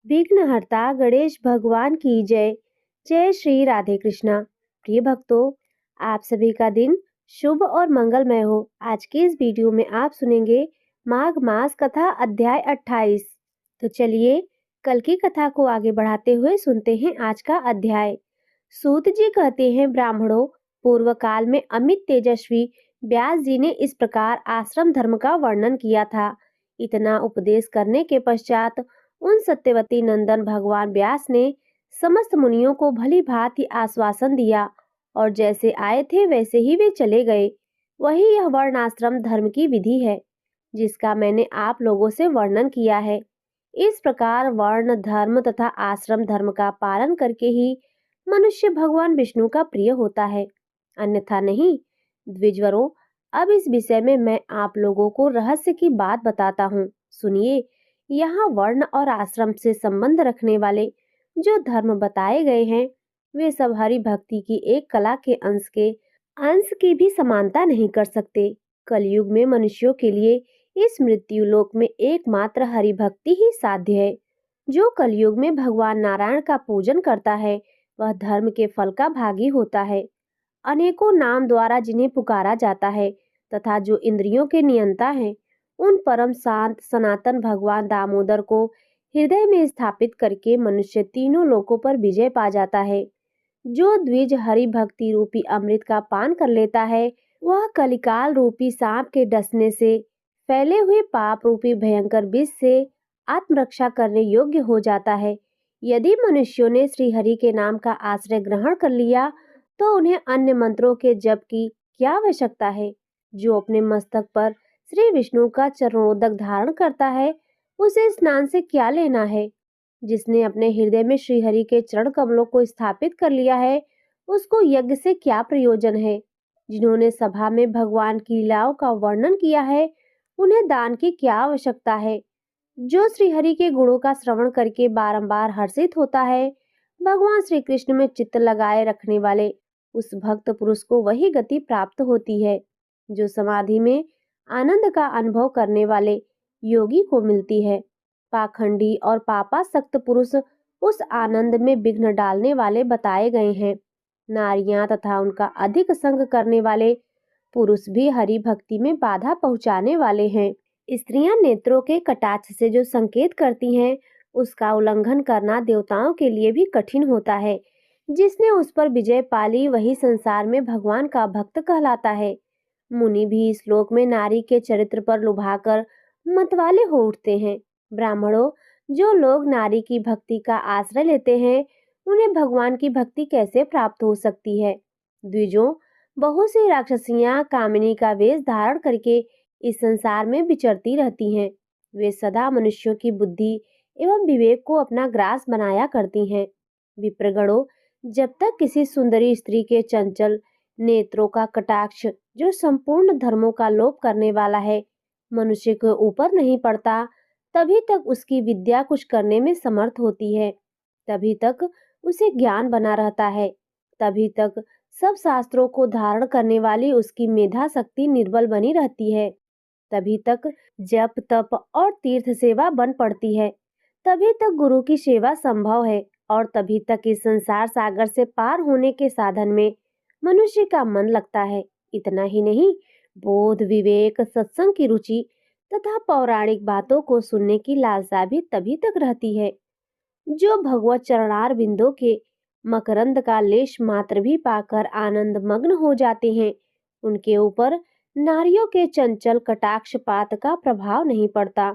विघ्नहर्ता गणेश भगवान की जय। जय श्री राधे कृष्णा। प्रिय भक्तों, आप सभी का दिन शुभ और मंगलमय हो। आज के इस वीडियो में आप सुनेंगे माघ मास कथा अध्याय 28। तो चलिए कल की कथा को आगे बढ़ाते हुए सुनते हैं आज का अध्याय। सूत जी कहते हैं, ब्राह्मणों, पूर्व काल में अमित तेजस्वी व्यास जी ने इस प्रकार आश्रम धर्म का वर्णन किया था। इतना उपदेश करने के पश्चात उन सत्यवती नंदन भगवान व्यास ने समस्त मुनियों को भली भांति आश्वासन दिया और जैसे आए थे वैसे ही वे चले गए। वही यह वर्णाश्रम धर्म की विधि है जिसका मैंने आप लोगों से वर्णन किया है। इस प्रकार वर्ण धर्म तथा आश्रम धर्म का पालन करके ही मनुष्य भगवान विष्णु का प्रिय होता है, अन्यथा नहीं। द्विजवरों, अब इस विषय में मैं आप लोगों को रहस्य की बात बताता हूँ। सुनिए। यहाँ वर्ण और आश्रम से संबंध रखने वाले जो धर्म बताए गए हैं वे सब हरि भक्ति की एक कला के अंश की भी समानता नहीं कर सकते। कलयुग में मनुष्यों के लिए इस मृत्यु लोक में एकमात्र हरि भक्ति ही साध्य है। जो कलयुग में भगवान नारायण का पूजन करता है वह धर्म के फल का भागी होता है। अनेकों नाम द्वारा जिन्हें पुकारा जाता है तथा जो इंद्रियों के नियंता हैं, उन परम शांत सनातन भगवान दामोदर को हृदय में स्थापित करके मनुष्य तीनों लोकों पर विजय पा जाता है। जो द्विज हरि भक्ति रूपी अमृत का पान कर लेता है वह कलिकाल रूपी सांप के डसने से फैले हुए पाप रूपी भयंकर विष से आत्मरक्षा करने योग्य हो जाता है। यदि मनुष्यों ने श्री हरि के नाम का आश्रय ग्रहण कर लिया तो उन्हें अन्य मंत्रों के जप की क्या आवश्यकता है। जो अपने मस्तक पर श्री विष्णु का चरणोदक धारण करता है उसे स्नान से क्या लेना है। जिसने अपने हृदय में श्री हरि के चरण कमलों को स्थापित कर लिया है उसको यज्ञ से क्या प्रयोजन है। जिन्होंने सभा में भगवान की लीलाओं का वर्णन किया है उन्हें दान की क्या आवश्यकता है। जो श्री हरि के गुणों का श्रवण करके बारंबार हर्षित होता है, भगवान श्री कृष्ण में चित्त लगाए रखने वाले उस भक्त पुरुष को वही गति प्राप्त होती है जो समाधि में आनंद का अनुभव करने वाले योगी को मिलती है। पाखंडी और पापासक्त पुरुष उस आनंद में विघ्न डालने वाले बताए गए हैं। नारियां तथा उनका अधिक संग करने वाले पुरुष भी हरि भक्ति में बाधा पहुंचाने वाले हैं। स्त्रियां नेत्रों के कटाक्ष से जो संकेत करती हैं उसका उल्लंघन करना देवताओं के लिए भी कठिन होता है। जिसने उस पर विजय पाली वही संसार में भगवान का भक्त कहलाता है। मुनि भी इस श्लोक में नारी के चरित्र पर लुभाकर मतवाले हो उठते हैं। ब्राह्मणों, जो लोग नारी की भक्ति का आश्रय लेते हैं उन्हें भगवान की भक्ति कैसे प्राप्त हो सकती है। द्विजों, बहुत सी राक्षसियां कामिनी का वेश धारण करके इस संसार में विचरती रहती हैं। वे सदा मनुष्यों की बुद्धि एवं विवेक को अपना ग्रास बनाया करती हैं। विप्रगणों, जब तक किसी सुंदरी स्त्री के चंचल नेत्रों का कटाक्ष जो संपूर्ण धर्मों का लोप करने वाला है मनुष्य के ऊपर नहीं पड़ता, तभी तक उसकी विद्या कुछ करने में समर्थ होती है। तभी तक उसे ज्ञान बना रहता है। तभी तक सब शास्त्रों को धारण करने वाली उसकी मेधा शक्ति निर्बल बनी रहती है। तभी तक जप तप और तीर्थ सेवा बन पड़ती है। तभी तक गुरु की सेवा संभव है और तभी तक इस संसार सागर से पार होने के साधन में मनुष्य का मन लगता है। इतना ही नहीं, बोध विवेक सत्संग की रुचि तथा पौराणिक बातों को सुनने की लालसा भी तभी तक रहती है। जो भगवत चरणार बिंदों के मकरंद का लेश मात्र भी पाकर आनंद मग्न हो जाते हैं उनके ऊपर नारियों के चंचल कटाक्षपात का प्रभाव नहीं पड़ता।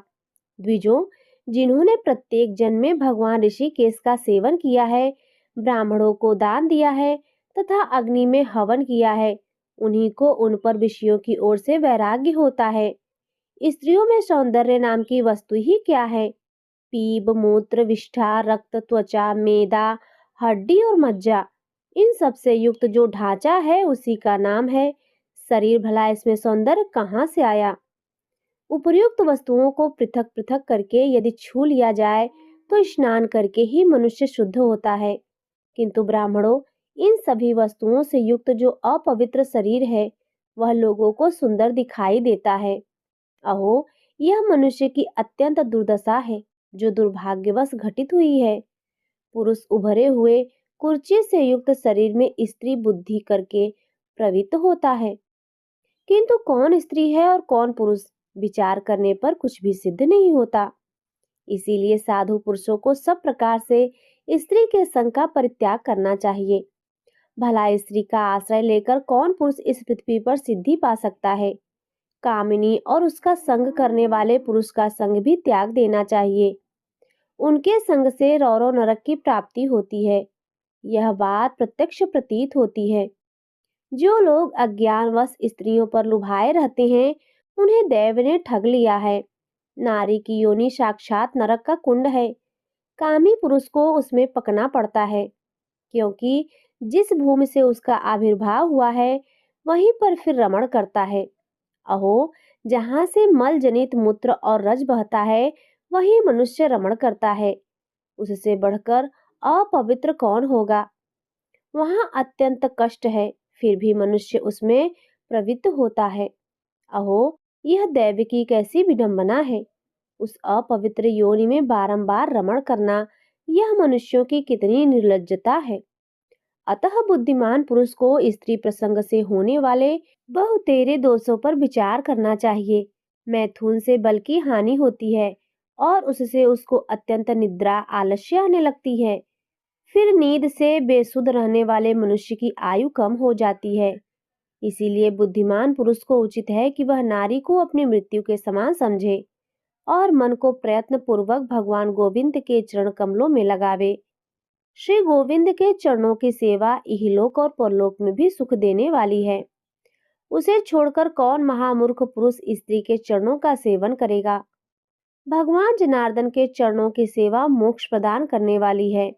द्विजों, जिन्होंने प्रत्येक जन्म में भगवान ऋषिकेश का सेवन किया है, ब्राह्मणों को दान दिया है तथा अग्नि में हवन किया है, उन्हीं को उन पर विषयों की ओर से वैराग्य होता है। स्त्रियों में सौंदर्य नाम की वस्तु ही क्या है। पीप मूत्र विष्ठा रक्त त्वचा मेदा हड्डी और मज्जा, इन सब से युक्त जो ढांचा है उसी का नाम है शरीर। भला इसमें सौंदर्य कहाँ से आया। उपर्युक्त वस्तुओं को पृथक पृथक करके यदि छू लिया जाए तो स्नान करके ही मनुष्य शुद्ध होता है। किंतु ब्राह्मणों, इन सभी वस्तुओं से युक्त जो अपवित्र शरीर है वह लोगों को सुंदर दिखाई देता है। अहो, यह मनुष्य की अत्यंत दुर्दशा है। जो दुर्भाग्यवश घटित हुई है। पुरुष उभरे हुए कुर्ची से युक्त शरीर में स्त्री बुद्धि करके प्रवृत्त होता है, किंतु कौन स्त्री है और कौन पुरुष विचार करने पर कुछ भी सिद्ध नहीं होता। इसीलिए साधु पुरुषों को सब प्रकार से स्त्री के संग का परित्याग करना चाहिए। भला स्त्री का आश्रय लेकर कौन पुरुष इस पृथ्वी पर सिद्धि पा सकता है। कामिनी और उसका संग करने वाले पुरुष का संग भी त्याग देना चाहिए। उनके संग से रौरव नरक की प्राप्ति होती है। यह बात प्रत्यक्ष प्रतीत होती है। जो लोग अज्ञानवश स्त्रियों पर लुभाए रहते हैं, उन्हें दैव ने ठग लिया है। नारी की योनि साक्षात नरक का कुंड है। कामी पुरुष को उसमें पकना पड़ता है, क्योंकि जिस भूमि से उसका आविर्भाव हुआ है वहीं पर फिर रमण करता है। अहो, जहां से मल जनित मूत्र और रज बहता है वहीं मनुष्य रमण करता है। उससे बढ़कर अपवित्र कौन होगा। वहां अत्यंत कष्ट है, फिर भी मनुष्य उसमें प्रवृत्त होता है। अहो, यह दैव की कैसी विडंबना है। उस अपवित्र योनि में बारंबार रमण करना, यह मनुष्यों की कितनी निर्लज्जता है। अतः बुद्धिमान पुरुष को स्त्री प्रसंग से होने वाले बहुतेरे दोषों पर विचार करना चाहिए। मैथुन से बल की हानि होती है और उससे उसको अत्यंत निद्रा आलस्य आने लगती है। फिर नींद से बेसुध रहने वाले मनुष्य की आयु कम हो जाती है। इसीलिए बुद्धिमान पुरुष को उचित है कि वह नारी को अपनी मृत्यु के समान समझे और मन को प्रयत्न पूर्वक भगवान गोविंद के चरण कमलों में लगावे। श्री गोविंद के चरणों की सेवा इहलोक और परलोक में भी सुख देने वाली है। उसे छोड़कर कौन महामूर्ख पुरुष स्त्री के चरणों का सेवन करेगा। भगवान जनार्दन के चरणों की सेवा मोक्ष प्रदान करने वाली है,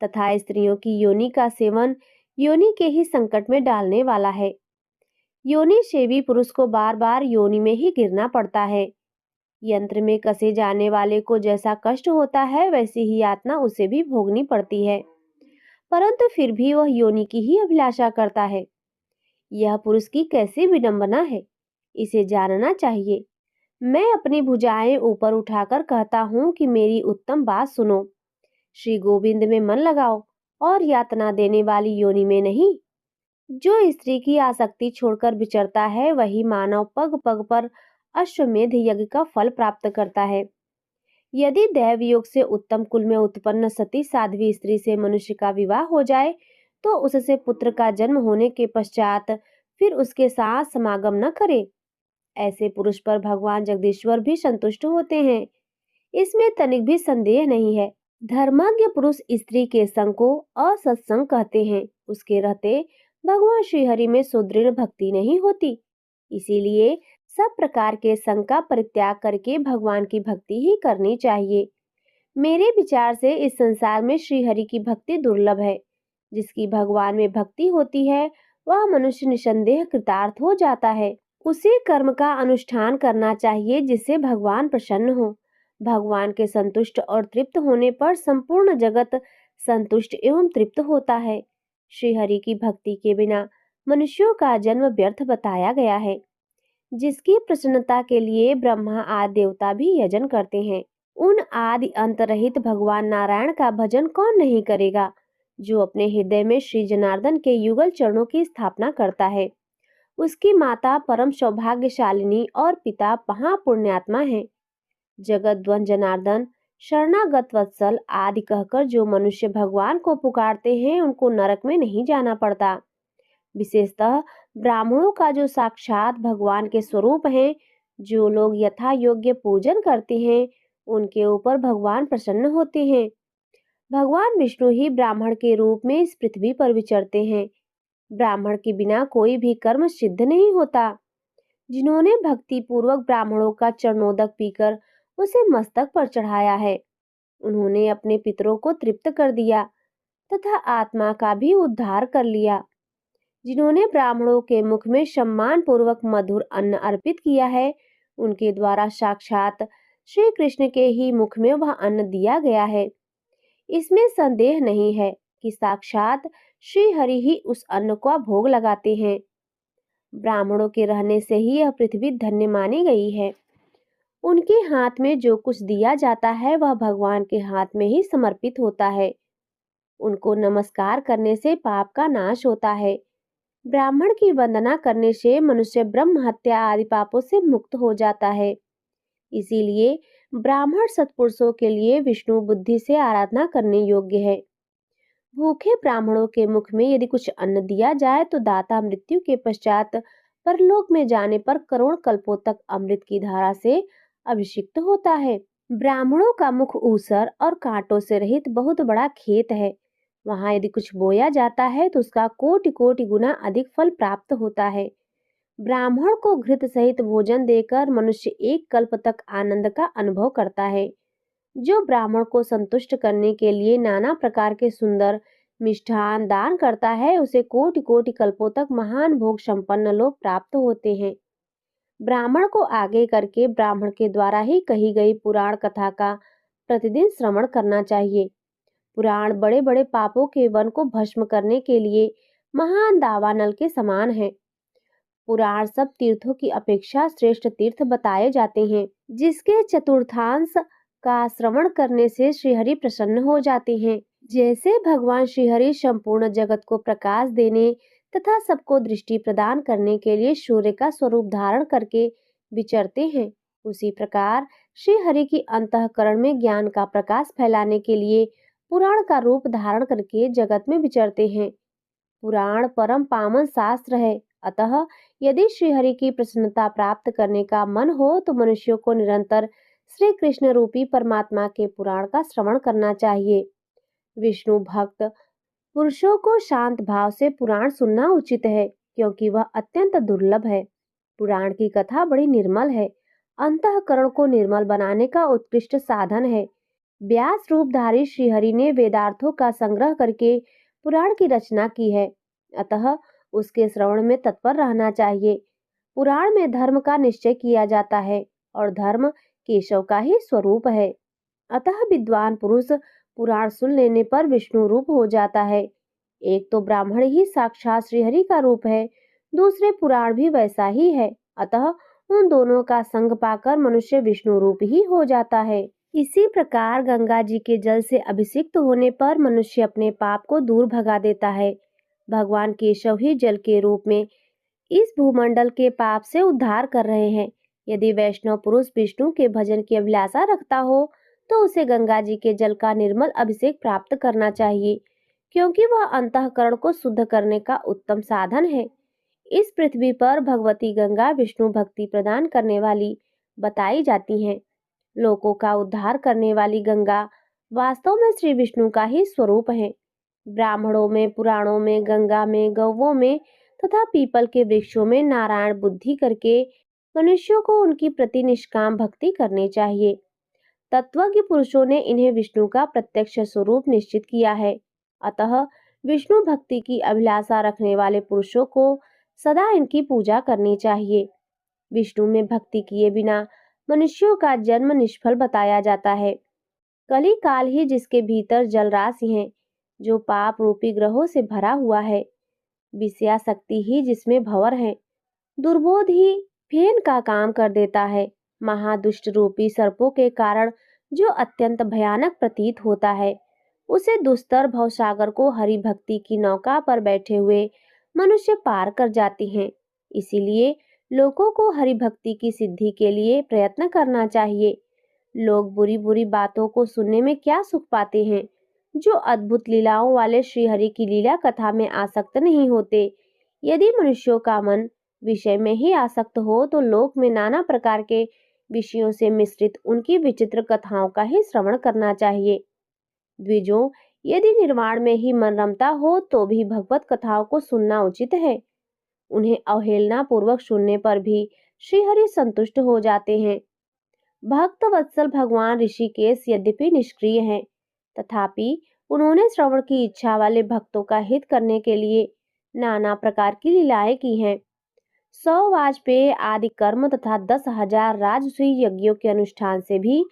तथा स्त्रियों की योनि का सेवन योनि के ही संकट में डालने वाला है। योनि सेवी पुरुष को बार बार योनि में ही गिरना पड़ता है। यंत्र में कसे जाने वाले को जैसा कष्ट होता है, वैसी ही यातना उसे भी भोगनी पड़ती है, परंतु फिर भी वह योनि की ही अभिलाषा करता है। यह पुरुष की कैसी विडंबना है, इसे जानना चाहिए। मैं अपनी भुजाएं ऊपर उठाकर कहता हूँ कि मेरी उत्तम बात सुनो। श्री गोविंद में मन लगाओ और यातना देने वाली योनि में नहीं। जो स्त्री की आसक्ति छोड़कर विचरता है, वही मानव पग पग पर अश्वमेध यज्ञ का फल प्राप्त करता है। यदि दैव योग से उत्तम कुल में उत्पन्न सती साध्वी स्त्री से मनुष्य का विवाह हो जाए, तो उससे पुत्र का जन्म होने के पश्चात फिर उसके साथ समागम न करे। ऐसे पुरुष पर भगवान जगदीश्वर भी संतुष्ट होते हैं, इसमें तनिक भी संदेह नहीं है। धर्मज्ञ पुरुष स्त्री के संग को असत्संग कहते हैं। उसके रहते भगवान श्रीहरि में सुदृढ़ भक्ति नहीं होती। इसीलिए सब प्रकार के संग का परित्याग करके भगवान की भक्ति ही करनी चाहिए। मेरे विचार से इस संसार में श्रीहरि की भक्ति दुर्लभ है। जिसकी भगवान में भक्ति होती है, वह मनुष्य निसंदेह कृतार्थ हो जाता है। उसी कर्म का अनुष्ठान करना चाहिए जिससे भगवान प्रसन्न हो। भगवान के संतुष्ट और तृप्त होने पर संपूर्ण जगत संतुष्ट एवं तृप्त होता है। श्रीहरि की भक्ति के बिना मनुष्यों का जन्म व्यर्थ बताया गया है। जिसकी प्रसन्नता के लिए ब्रह्मा आदि देवता भी यजन करते हैं। उन आदि अंत रहित भगवान नारायण का भजन कौन नहीं करेगा, जो अपने हृदय में श्री जनार्दन के युगल चरणों की स्थापना करता है। उसकी माता परम सौभाग्यशालिनी और पिता महापुण्यात्मा है। जगद्वंद जनार्दन, शरणागत वत्सल आदि कहकर जो मनुष्य भगवान को पुकारते हैं, उनको नरक में नहीं जाना पड़ता। विशेषतः ब्राह्मणों का जो साक्षात भगवान के स्वरूप हैं, जो लोग यथा योग्य पूजन करते हैं, उनके ऊपर भगवान प्रसन्न होते हैं। भगवान विष्णु ही ब्राह्मण के रूप में इस पृथ्वी पर विचरते हैं। ब्राह्मण के बिना कोई भी कर्म सिद्ध नहीं होता। जिन्होंने भक्ति पूर्वक ब्राह्मणों का चरणोदक पीकर उसे मस्तक पर चढ़ाया है, उन्होंने अपने पितरों को तृप्त कर दिया तथा आत्मा का भी उद्धार कर लिया। जिन्होंने ब्राह्मणों के मुख में सम्मान पूर्वक मधुर अन्न अर्पित किया है, उनके द्वारा साक्षात श्री कृष्ण के ही मुख में वह अन्न दिया गया है। इसमें संदेह नहीं है कि साक्षात श्री हरि ही उस अन्न का भोग लगाते हैं। ब्राह्मणों के रहने से ही यह पृथ्वी धन्य मानी गई है। उनके हाथ में जो कुछ दिया जाता है वह भगवान के हाथ में ही समर्पित होता है। उनको नमस्कार करने से पाप का नाश होता है। ब्राह्मण की वंदना करने से मनुष्य ब्रह्म हत्या आदि पापों से मुक्त हो जाता है। इसीलिए ब्राह्मण सत्पुरुषों के लिए विष्णु बुद्धि से आराधना करने योग्य है। भूखे ब्राह्मणों के मुख में यदि कुछ अन्न दिया जाए तो दाता मृत्यु के पश्चात परलोक में जाने पर करोड़ कल्पों तक अमृत की धारा से अभिषिक्त होता है। ब्राह्मणों का मुख ऊसर और कांटों से रहित बहुत बड़ा खेत है। वहां यदि कुछ बोया जाता है तो उसका कोटि कोटि गुना अधिक फल प्राप्त होता है। ब्राह्मण को घृत सहित भोजन देकर मनुष्य एक कल्प तक आनंद का अनुभव करता है। जो ब्राह्मण को संतुष्ट करने के लिए नाना प्रकार के सुंदर मिष्ठान दान करता है उसे कोटि कोटि कल्पों तक महान भोग संपन्न लोग प्राप्त होते हैं। ब्राह्मण को आगे करके ब्राह्मण के द्वारा ही कही गई पुराण कथा का प्रतिदिन श्रवण करना चाहिए। पुराण बड़े बड़े पापों के वन को भस्म करने के लिए महान दावानल के समान है। पुराण सब तीर्थों की अपेक्षा श्रेष्ठ तीर्थ बताए जाते हैं, जिसके चतुर्थांश का श्रवण करने से श्रीहरि प्रसन्न हो जाते हैं। जैसे भगवान श्रीहरि संपूर्ण जगत को प्रकाश देने तथा सबको दृष्टि प्रदान करने के लिए सूर्य का स्वरूप धारण करके विचरते हैं, उसी प्रकार श्रीहरि की अंतःकरण में ज्ञान का प्रकाश फैलाने के लिए पुराण का रूप धारण करके जगत में विचरते हैं। पुराण परम पावन शास्त्र है। अतः यदि श्रीहरि की प्रसन्नता प्राप्त करने का मन हो तो मनुष्यों को निरंतर श्री कृष्ण रूपी परमात्मा के पुराण का श्रवण करना चाहिए। विष्णु भक्त पुरुषों को शांत भाव से पुराण सुनना उचित है, क्योंकि वह अत्यंत दुर्लभ है। पुराण की कथा बड़ी निर्मल है, अंतःकरण को निर्मल बनाने का उत्कृष्ट साधन है। व्यास रूपधारी श्रीहरि ने वेदार्थों का संग्रह करके पुराण की रचना की है, अतः उसके श्रवण में तत्पर रहना चाहिए। पुराण में धर्म का निश्चय किया जाता है और धर्म केशव का ही स्वरूप है। अतः विद्वान पुरुष पुराण सुन लेने पर विष्णु रूप हो जाता है। एक तो ब्राह्मण ही साक्षात श्रीहरि का रूप है, दूसरे पुराण भी वैसा ही है। अतः उन दोनों का संग पाकर मनुष्य विष्णु रूप ही हो जाता है। इसी प्रकार गंगा जी के जल से अभिषिक्त होने पर मनुष्य अपने पाप को दूर भगा देता है। भगवान केशव ही जल के रूप में इस भूमंडल के पाप से उद्धार कर रहे हैं। यदि वैष्णव पुरुष विष्णु के भजन की अभिलाषा रखता हो तो उसे गंगा जी के जल का निर्मल अभिषेक प्राप्त करना चाहिए, क्योंकि वह अंतःकरण को शुद्ध करने का उत्तम साधन है। इस पृथ्वी पर भगवती गंगा विष्णु भक्ति प्रदान करने वाली बताई जाती हैं। लोगों का उद्धार करने वाली गंगा वास्तव में श्री विष्णु का ही स्वरूप है। ब्राह्मणों में, पुराणों में, गंगा में, गौवों में तथा पीपल के वृक्षों में नारायण बुद्धि करके मनुष्यों को उनकी प्रति निष्काम भक्ति करनी चाहिए। तत्वज्ञ पुरुषों ने इन्हें विष्णु का प्रत्यक्ष स्वरूप निश्चित किया है। अतः विष्णु भक्ति की अभिलाषा रखने वाले पुरुषों को सदा इनकी पूजा करनी चाहिए। विष्णु में भक्ति किए बिना मनुष्यों का जन्म निष्फल बताया जाता है। कली काल ही जिसके भीतर जल राशि है, जो पाप रूपी ग्रहों से भरा हुआ है। विषया शक्ति ही जिसमें भंवर है। दुर्बोध ही फेन का काम कर देता है। महादुष्ट रूपी सर्पों के कारण जो अत्यंत भयानक प्रतीत होता है, उसे दुस्तर भवसागर को हरि भक्ति की नौका पर बैठे हुए मनुष्य पार कर जाती हैं। इसीलिए लोगों को हरि भक्ति की सिद्धि के लिए प्रयत्न करना चाहिए। लोग बुरी बुरी बातों को सुनने में क्या सुख पाते हैं, जो अद्भुत लीलाओं वाले श्रीहरि की लीला कथा में आसक्त नहीं होते। यदि मनुष्यों का मन विषय में ही आसक्त हो तो लोक में नाना प्रकार के विषयों से मिश्रित उनकी विचित्र कथाओं का ही श्रवण करना चाहिए। द्विजों, यदि निर्वाण में ही मन रमता हो तो भी भगवत कथाओं को सुनना उचित है। उन्हें अवहेलना पूर्वक सुनने पर भी श्रीहरि संतुष्ट हो जाते हैं। भक्त वत्सल भगवान ऋषिकेश यद्यपि निष्क्रिय हैं, तथापि उन्होंने श्रवण की इच्छा वाले भक्तों का हित करने के लिए नाना प्रकार की लीलाएं की हैं। 100 वाजपेय आदि कर्म तथा 10,000 राजसूय यज्ञों के अनुष्ठान से भी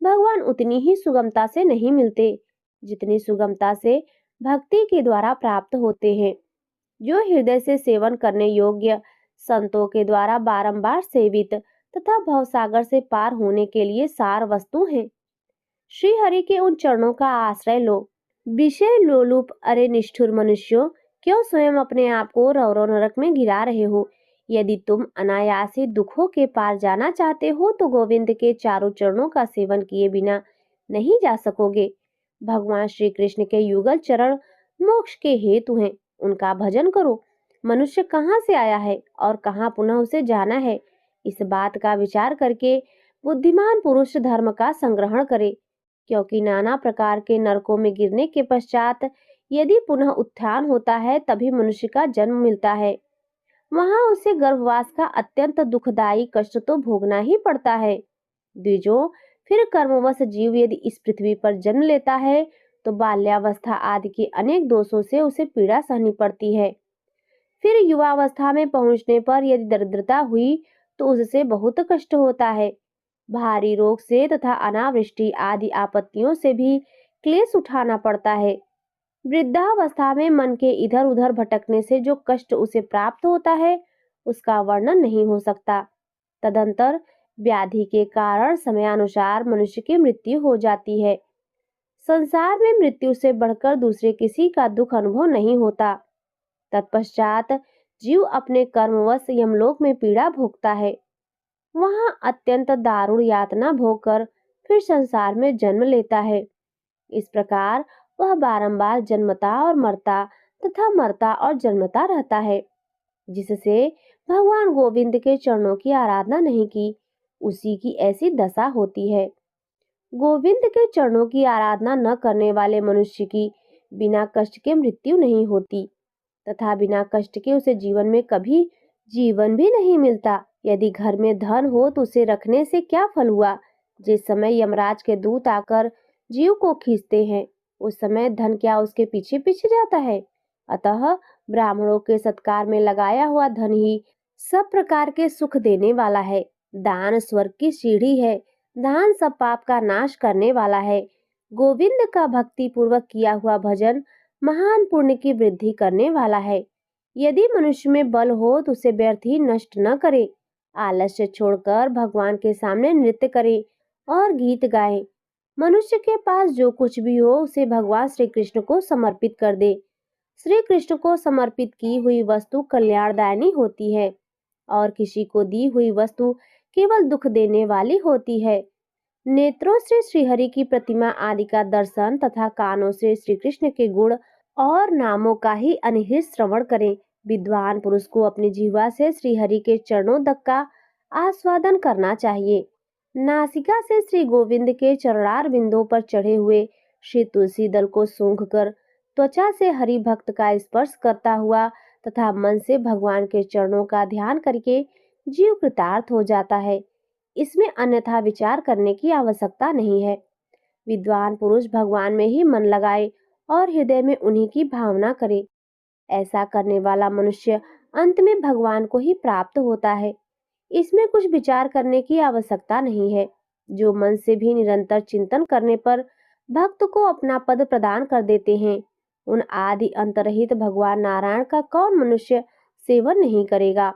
भगवान उतनी ही सुगमता से नहीं मिलते, जितनी सुगमता से भक्ति के द्वारा प्राप्त होते हैं। जो हृदय से सेवन करने योग्य संतों के द्वारा बारंबार सेवित तथा भवसागर से पार होने के लिए सार वस्तु हैं। श्री हरि के उन चरणों का आश्रय लो। विषय लोलुप अरे निष्ठुर मनुष्यों, क्यों स्वयं अपने आप को रौरव नरक में गिरा रहे हो। यदि तुम अनायासी दुखों के पार जाना चाहते हो तो गोविंद के चारों चरणों का सेवन किए बिना नहीं जा सकोगे। भगवान श्री कृष्ण के युगल चरण मोक्ष के हेतु हैं, उनका भजन करो। मनुष्य कहाँ से आया है और कहाँ पुनः उसे जाना है, इस बात का विचार करके बुद्धिमान पुरुष धर्म का संग्रहण करे, क्योंकि नाना प्रकार के नरकों में गिरने के पश्चात यदि पुनः उत्थान होता है तभी मनुष्य का जन्म मिलता है। वहां उसे गर्भवास का अत्यंत दुखदायी कष्ट तो भोगना ही पड़ता है। द्विजो, फिर कर्मवश जीव यदि इस पृथ्वी पर जन्म लेता है तो बाल्यावस्था आदि के अनेक दोषों से उसे पीड़ा सहनी पड़ती है। फिर युवावस्था में पहुंचने पर यदि दरिद्रता हुई तो उससे बहुत कष्ट होता है। भारी रोग से तथा अनावृष्टि आदि आपत्तियों से भी क्लेश उठाना पड़ता है। वृद्धावस्था में मन के इधर उधर भटकने से जो कष्ट उसे प्राप्त होता है उसका वर्णन नहीं हो सकता। तदंतर व्याधि के कारण समयानुसार मनुष्य की मृत्यु हो जाती है। संसार में मृत्यु से बढ़कर दूसरे किसी का दुख अनुभव नहीं होता। तत्पश्चात जीव अपने कर्मवश यमलोक में पीड़ा भोगता है। वहां अत्यंत दारुण यातना भोगकर फिर संसार में जन्म लेता है। इस प्रकार वह बारंबार जन्मता और मरता तथा मरता और जन्मता रहता है। जिससे भगवान गोविंद के चरणों की आराधना नहीं की, उसी की ऐसी दशा होती है। गोविंद के चरणों की आराधना न करने वाले मनुष्य की बिना कष्ट के मृत्यु नहीं होती तथा बिना कष्ट के उसे जीवन में कभी जीवन भी नहीं मिलता। यदि घर में धन हो तो उसे रखने से क्या फल हुआ। जिस समय यमराज के दूत आकर जीव को खींचते हैं उस समय धन क्या उसके पीछे पीछे जाता है। अतः ब्राह्मणों के सत्कार में लगाया हुआ धन ही सब प्रकार के सुख देने वाला है। दान स्वर्ग की सीढ़ी है। दान सब पाप का नाश करने वाला है। गोविंद का भक्ति पूर्वक किया हुआ भजन महान पुण्य की वृद्धि करने वाला है। यदि मनुष्य में बल हो तो उसे व्यर्थ ही नष्ट न करे। आलस्य छोड़कर भगवान के सामने नृत्य करे और गीत गाए। मनुष्य के पास जो कुछ भी हो उसे भगवान श्री कृष्ण को समर्पित कर दे। श्री कृष्ण को समर्पित की हुई वस्तु कल्याणदायिनी होती है और किसी को दी हुई वस्तु केवल दुख देने वाली होती है। नेत्रों से श्रीहरि की प्रतिमा आदि का दर्शन तथा कानों से श्री कृष्ण के गुण और नामों का ही अनिहित श्रवण करें। विद्वान पुरुष को अपनी जीवा से श्रीहरि के चरणों तक का आस्वादन करना चाहिए। नासिका से श्री गोविंद के चरणार बिंदों पर चढ़े हुए श्री तुलसी दल को सूंघकर त्वचा से हरि भक्त का स्पर्श करता हुआ तथा मन से भगवान के चरणों का ध्यान करके जीव कृतार्थ हो जाता है। इसमें अन्यथा विचार करने की आवश्यकता नहीं है। विद्वान पुरुष भगवान में ही मन लगाए और हृदय में उन्हीं की भावना करे। ऐसा करने वाला मनुष्य अंत में भगवान को ही प्राप्त होता है। इसमें कुछ विचार करने की आवश्यकता नहीं है। जो मन से भी निरंतर चिंतन करने पर भक्त को अपना पद प्रदान कर देते हैं, उन आदि अंतरहित भगवान नारायण का कौन मनुष्य सेवन नहीं करेगा।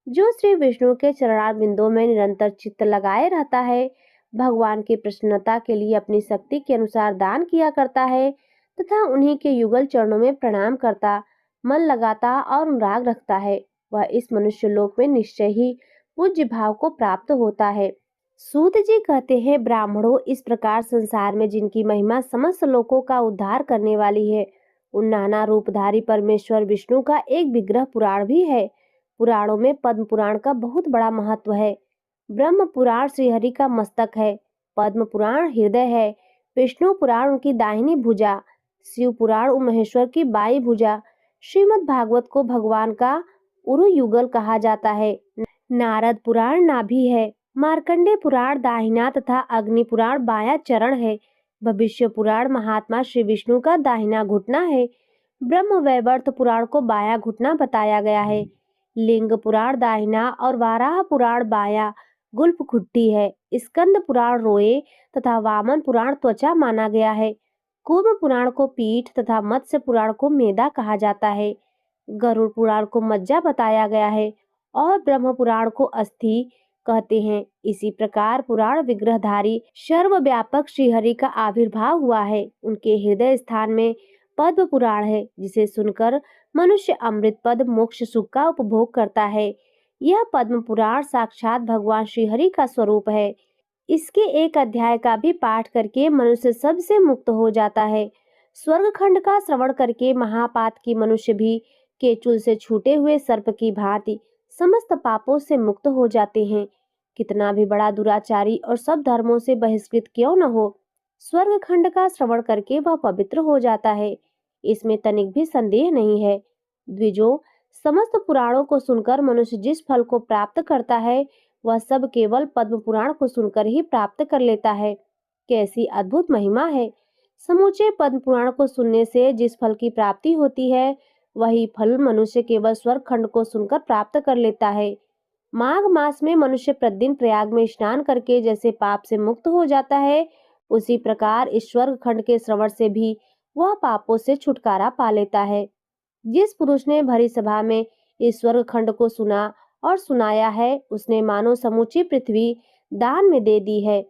जो श्री विष्णु के चरणार बिंदों में निरंतर चित्त लगाए रहता है, भगवान की प्रसन्नता के लिए अपनी शक्ति के अनुसार दान किया करता है तथा उन्हीं के युगल चरणों में प्रणाम करता, मन लगाता और अनुराग रखता है, वह इस मनुष्य लोक में निश्चय ही पूज्य भाव को प्राप्त होता है। सूत जी कहते हैं, ब्राह्मणों, इस प्रकार संसार में जिनकी महिमा समस्त लोकों का उद्धार करने वाली है, उन नाना रूपधारी परमेश्वर विष्णु का एक विग्रह पुराण भी है। पुराणों में पद्म पुराण का बहुत बड़ा महत्व है। ब्रह्म पुराण श्रीहरि का मस्तक है, पद्म पुराण हृदय है, विष्णु पुराण उनकी दाहिनी भुजा, शिव पुराण महेश्वर की बाई भुजा, श्रीमद् भागवत को भगवान का उरु युगल कहा जाता है। नारद पुराण नाभि है, मार्कंडे पुराण दाहिना तथा अग्नि पुराण बायां चरण है, भविष्य पुराण महात्मा श्री विष्णु का दाहिना घुटना है, ब्रह्म वैवर्त पुराण को बायां घुटना बताया गया है, लिंग पुराण दाहिना और वाराह पुराण बायां गुल्फ खुट्टी है, स्कंद पुराण रोए तथा वामन पुराण त्वचा माना गया है, कूर्म पुराण को पीठ तथा मत्स्य पुराण को मेदा कहा जाता है, गरुड़ पुराण को मज्जा बताया गया है और ब्रह्म पुराण को अस्थि, कहते हैं। इसी प्रकार पुराण विग्रहधारी सर्वव्यापक श्रीहरि का आविर्भाव हुआ है। उनके हृदय स्थान में पद्म पुराण है, जिसे सुनकर मनुष्य अमृत पद मोक्ष सुख का उपभोग करता है। यह पद्म पुराण साक्षात भगवान श्रीहरि का स्वरूप है। इसके एक अध्याय का भी पाठ करके मनुष्य सबसे मुक्त हो जाता है। स्वर्ग खंड का श्रवण करके महापात की मनुष्य भी केचुल से छूटे हुए सर्प की भांति समस्त पापों से मुक्त हो जाते हैं। कितना भी बड़ा दुराचारी और सब धर्मों से बहिष्कृत क्यों न हो, स्वर्ग खंड का श्रवण करके वह पवित्र हो जाता है। इसमें तनिक भी संदेह नहीं है। द्विजों, समस्त पुराणों को सुनकर मनुष्य जिस फल को प्राप्त करता है, वह सब केवल पद्म पुराण को सुनकर ही प्राप्त कर लेता है। कैसी अद्भुत महिमा है! समूचे पद्म पुराण को सुनने से जिस फल की प्राप्ति होती है, वही फल मनुष्य केवल स्वर्ग खंड को सुनकर प्राप्त कर लेता है। माघ मास में मनुष्य प्रतिदिन प्रयाग में स्नान करके जैसे पाप से मुक्त हो जाता है, उसी प्रकार इस स्वर्ग खंड के श्रवण से भी वह पापों से छुटकारा पा लेता है। जिस पुरुष ने भरी सभा में इस स्वर्ग खंड को सुना और सुनाया है, उसने मानो समूची पृथ्वी दान में दे दी है।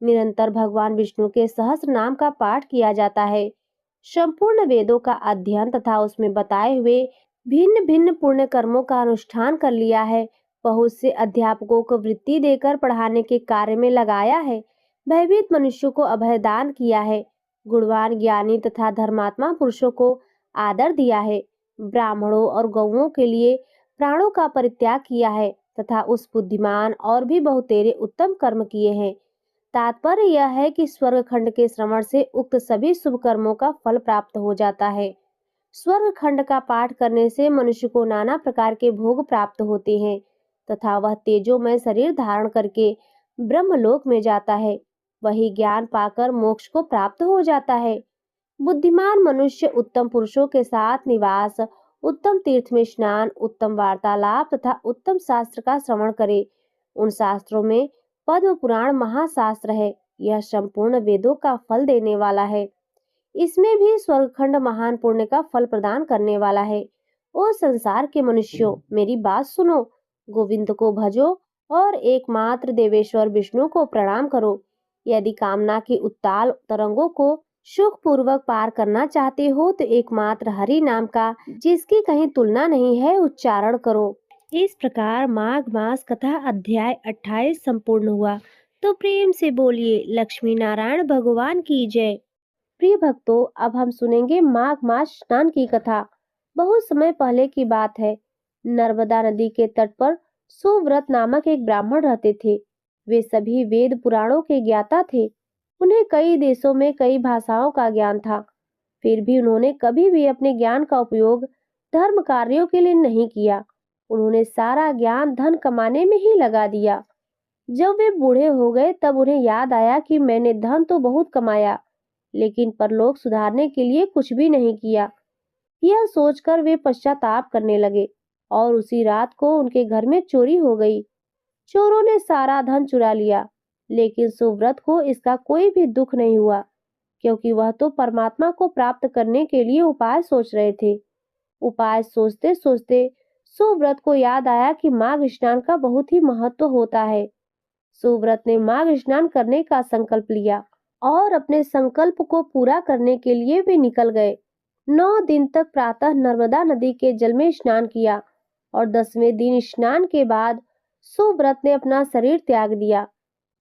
निरंतर भगवान विष्णु के सहस्त्र नाम का पाठ किया जाता है। संपूर्ण वेदों का अध्ययन तथा उसमें बताए हुए भिन्न भिन्न पुण्य कर्मों का अनुष्ठान कर लिया है। बहुत से अध्यापकों को वृत्ति देकर पढ़ाने के कार्य में लगाया है। भयभीत मनुष्यों को अभय दान किया है। गुणवान ज्ञानी तथा धर्मात्मा पुरुषों को आदर दिया है। ब्राह्मणों और गौओं के लिए प्राणों का परित्याग किया है तथा उस बुद्धिमान और भी बहुतेरे उत्तम कर्म किए हैं। तात्पर्य यह है कि स्वर्ग खंड के श्रवण से उक्त सभी शुभ कर्मों का फल प्राप्त हो जाता है। स्वर्ग खंड का पाठ करने से मनुष्य को नाना प्रकार के भोग प्राप्त होते हैं तथा वह तेजोमय शरीर धारण करके ब्रह्मलोक में जाता है। वही ज्ञान पाकर मोक्ष को प्राप्त हो जाता है। बुद्धिमान मनुष्य उत्तम पुरुषों के साथ निवास, उत्तम तीर्थ में स्नान, उत्तम वार्तालाप तथा उत्तम शास्त्र का श्रवण करे। उन शास्त्रों में पद्म पुराण महाशास्त्र है। यह संपूर्ण वेदों का फल देने वाला है। इसमें भी स्वर्गखंड महान पुण्य का फल प्रदान करने वाला है। ओ संसार के मनुष्यों, मेरी बात सुनो। गोविंद को भजो और एकमात्र देवेश्वर विष्णु को प्रणाम करो। यदि कामना की उत्ताल तरंगों को सुख पूर्वक पार करना चाहते हो तो एकमात्र हरि नाम का, जिसकी कहीं तुलना नहीं है, उच्चारण करो। इस प्रकार माघ मास कथा अध्याय 28 संपूर्ण हुआ। तो प्रेम से बोलिए लक्ष्मी नारायण भगवान की जय। प्रिय भक्तों, अब हम सुनेंगे माघ मास स्नान की कथा। बहुत समय पहले की बात है। नर्मदा नदी के तट पर सुव्रत नामक एक ब्राह्मण रहते थे। वे सभी वेद पुराणों के ज्ञाता थे। उन्हें कई देशों में कई भाषाओं का ज्ञान था। फिर भी उन्होंने कभी भी अपने ज्ञान का उपयोग धर्म कार्यों के लिए नहीं किया। उन्होंने सारा ज्ञान धन कमाने में ही लगा दिया। जब वे बूढ़े हो गए तब उन्हें याद आया कि मैंने धन तो बहुत कमाया, लेकिन परलोक सुधारने के लिए कुछ भी नहीं किया। यह सोचकर वे पश्चाताप करने लगे और उसी रात को उनके घर में चोरी हो गई। चोरों ने सारा धन चुरा लिया, लेकिन सुव्रत को इसका कोई भी दुख नहीं हुआ, क्योंकि वह तो परमात्मा को प्राप्त करने के लिए उपाय सोच रहे थे। उपाय सोचते सोचते सुव्रत को याद आया कि माघ स्नान का बहुत ही महत्व होता है। सुव्रत ने माघ स्नान करने का संकल्प लिया और अपने संकल्प को पूरा करने के लिए वे निकल गए। 9 दिन तक प्रातः नर्मदा नदी के जल में स्नान किया और 10वें दिन स्नान के बाद सुव्रत ने अपना शरीर त्याग दिया।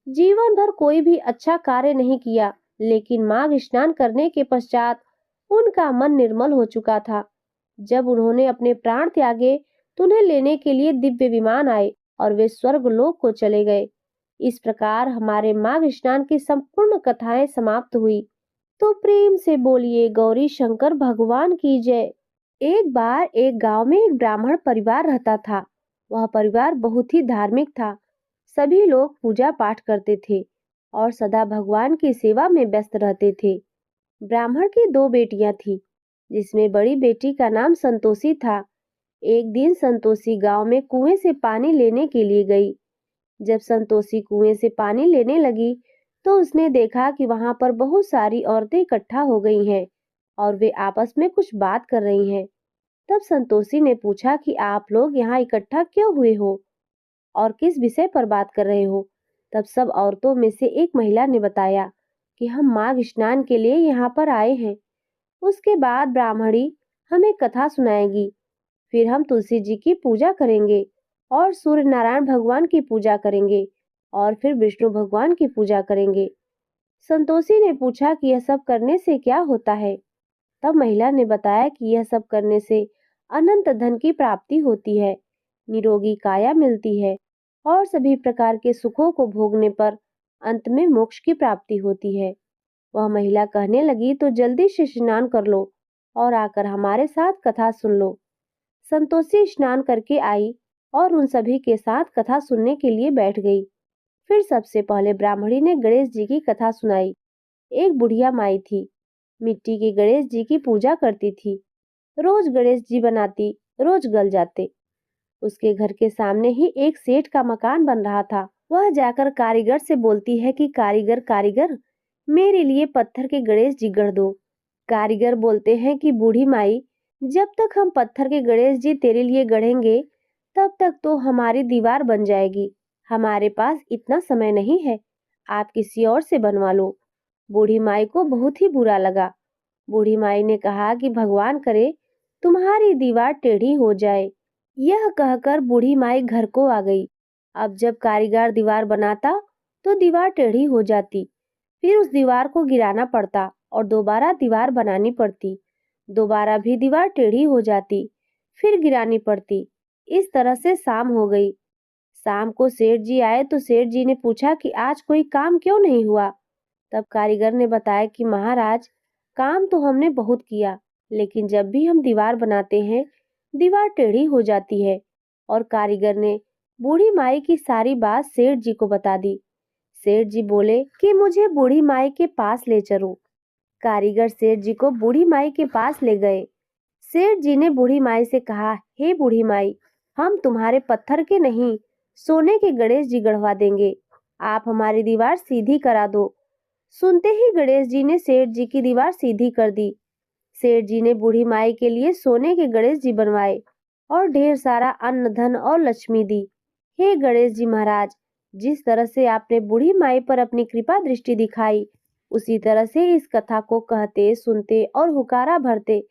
जीवन भर कोई भी अच्छा कार्य नहीं किया, लेकिन माघ स्नान करने के पश्चात उनका मन निर्मल हो चुका था। जब उन्होंने अपने प्राण त्यागे तो उन्हें लेने के लिए दिव्य विमान आए और वे स्वर्ग लोक को चले गए। इस प्रकार हमारे माघ स्नान की संपूर्ण कथाएं समाप्त हुई। तो प्रेम से बोलिए गौरी शंकर भगवान की जय। एक बार एक गांव में एक ब्राह्मण परिवार रहता था। वह परिवार बहुत ही धार्मिक था। सभी लोग पूजा पाठ करते थे और सदा भगवान की सेवा में व्यस्त रहते थे। ब्राह्मण की 2 बेटियां थीं, जिसमें बड़ी बेटी का नाम संतोषी था। एक दिन संतोषी गांव में कुएं से पानी लेने के लिए गई। जब संतोषी कुएं से पानी लेने लगी तो उसने देखा कि वहां पर बहुत सारी औरतें इकट्ठा हो गई हैं और वे आपस में कुछ बात कर रही हैं। तब संतोषी ने पूछा कि आप लोग यहाँ इकट्ठा क्यों हुए हो? और किस विषय पर बात कर रहे हो? तब सब औरतों में से एक महिला ने बताया कि हम माघ स्नान के लिए यहाँ पर आए हैं। उसके बाद ब्राह्मणी हमें कथा सुनाएगी, फिर हम तुलसी जी की पूजा करेंगे और सूर्य नारायण भगवान की पूजा करेंगे और फिर विष्णु भगवान की पूजा करेंगे। संतोषी ने पूछा कि यह सब करने से क्या होता है? तब महिला ने बताया कि यह सब करने से अनंत धन की प्राप्ति होती है, निरोगी काया मिलती है और सभी प्रकार के सुखों को भोगने पर अंत में मोक्ष की प्राप्ति होती है। वह महिला कहने लगी, तो जल्दी से स्नान कर लो और आकर हमारे साथ कथा सुन लो। संतोषी स्नान करके आई और उन सभी के साथ कथा सुनने के लिए बैठ गई। फिर सबसे पहले ब्राह्मणी ने गणेश जी की कथा सुनाई। एक बुढ़िया माई थी, मिट्टी के गणेश जी की पूजा करती थी। रोज गणेश जी बनाती, रोज गल जाते। उसके घर के सामने ही एक सेठ का मकान बन रहा था। वह जाकर कारीगर से बोलती है कि कारीगर कारीगर, मेरे लिए पत्थर के गणेश जी गढ़ दो। कारीगर बोलते हैं कि बूढ़ी माई, जब तक हम पत्थर के गणेश जी तेरे लिए गढ़ेंगे तब तक तो हमारी दीवार बन जाएगी। हमारे पास इतना समय नहीं है, आप किसी और से बनवा लो। बूढ़ी माई को बहुत ही बुरा लगा। बूढ़ी माई ने कहा कि भगवान करे तुम्हारी दीवार टेढ़ी हो जाए। यह कहकर बूढ़ी माई घर को आ गई। अब जब कारीगर दीवार बनाता तो दीवार टेढ़ी हो जाती, फिर उस दीवार को गिराना पड़ता और दोबारा दीवार बनानी पड़ती। दोबारा भी दीवार टेढ़ी हो जाती, फिर गिरानी पड़ती। इस तरह से शाम हो गई। शाम को सेठ जी आए तो सेठ जी ने पूछा कि आज कोई काम क्यों नहीं हुआ? तब कारीगर ने बताया कि महाराज, काम तो हमने बहुत किया, लेकिन जब भी हम दीवार बनाते हैं दीवार टेढ़ी हो जाती है। और कारीगर ने बूढ़ी माई की सारी बात सेठ जी को बता दी। सेठ जी बोले कि मुझे बूढ़ी माई के पास ले चलो। कारीगर सेठ जी को बूढ़ी माई के पास ले गए। सेठ जी ने बूढ़ी माई से कहा, हे बूढ़ी माई, हम तुम्हारे पत्थर के नहीं सोने के गणेश जी गढ़वा देंगे, आप हमारी दीवार सीधी करा दो। सुनते ही गणेश जी ने सेठ जी की दीवार सीधी कर दी। सेठ जी ने बूढ़ी माई के लिए सोने के गणेश जी बनवाए और ढेर सारा अन्न धन और लक्ष्मी दी। हे गणेश जी महाराज, जिस तरह से आपने बूढ़ी माई पर अपनी कृपा दृष्टि दिखाई, उसी तरह से इस कथा को कहते सुनते और हुकारा भरते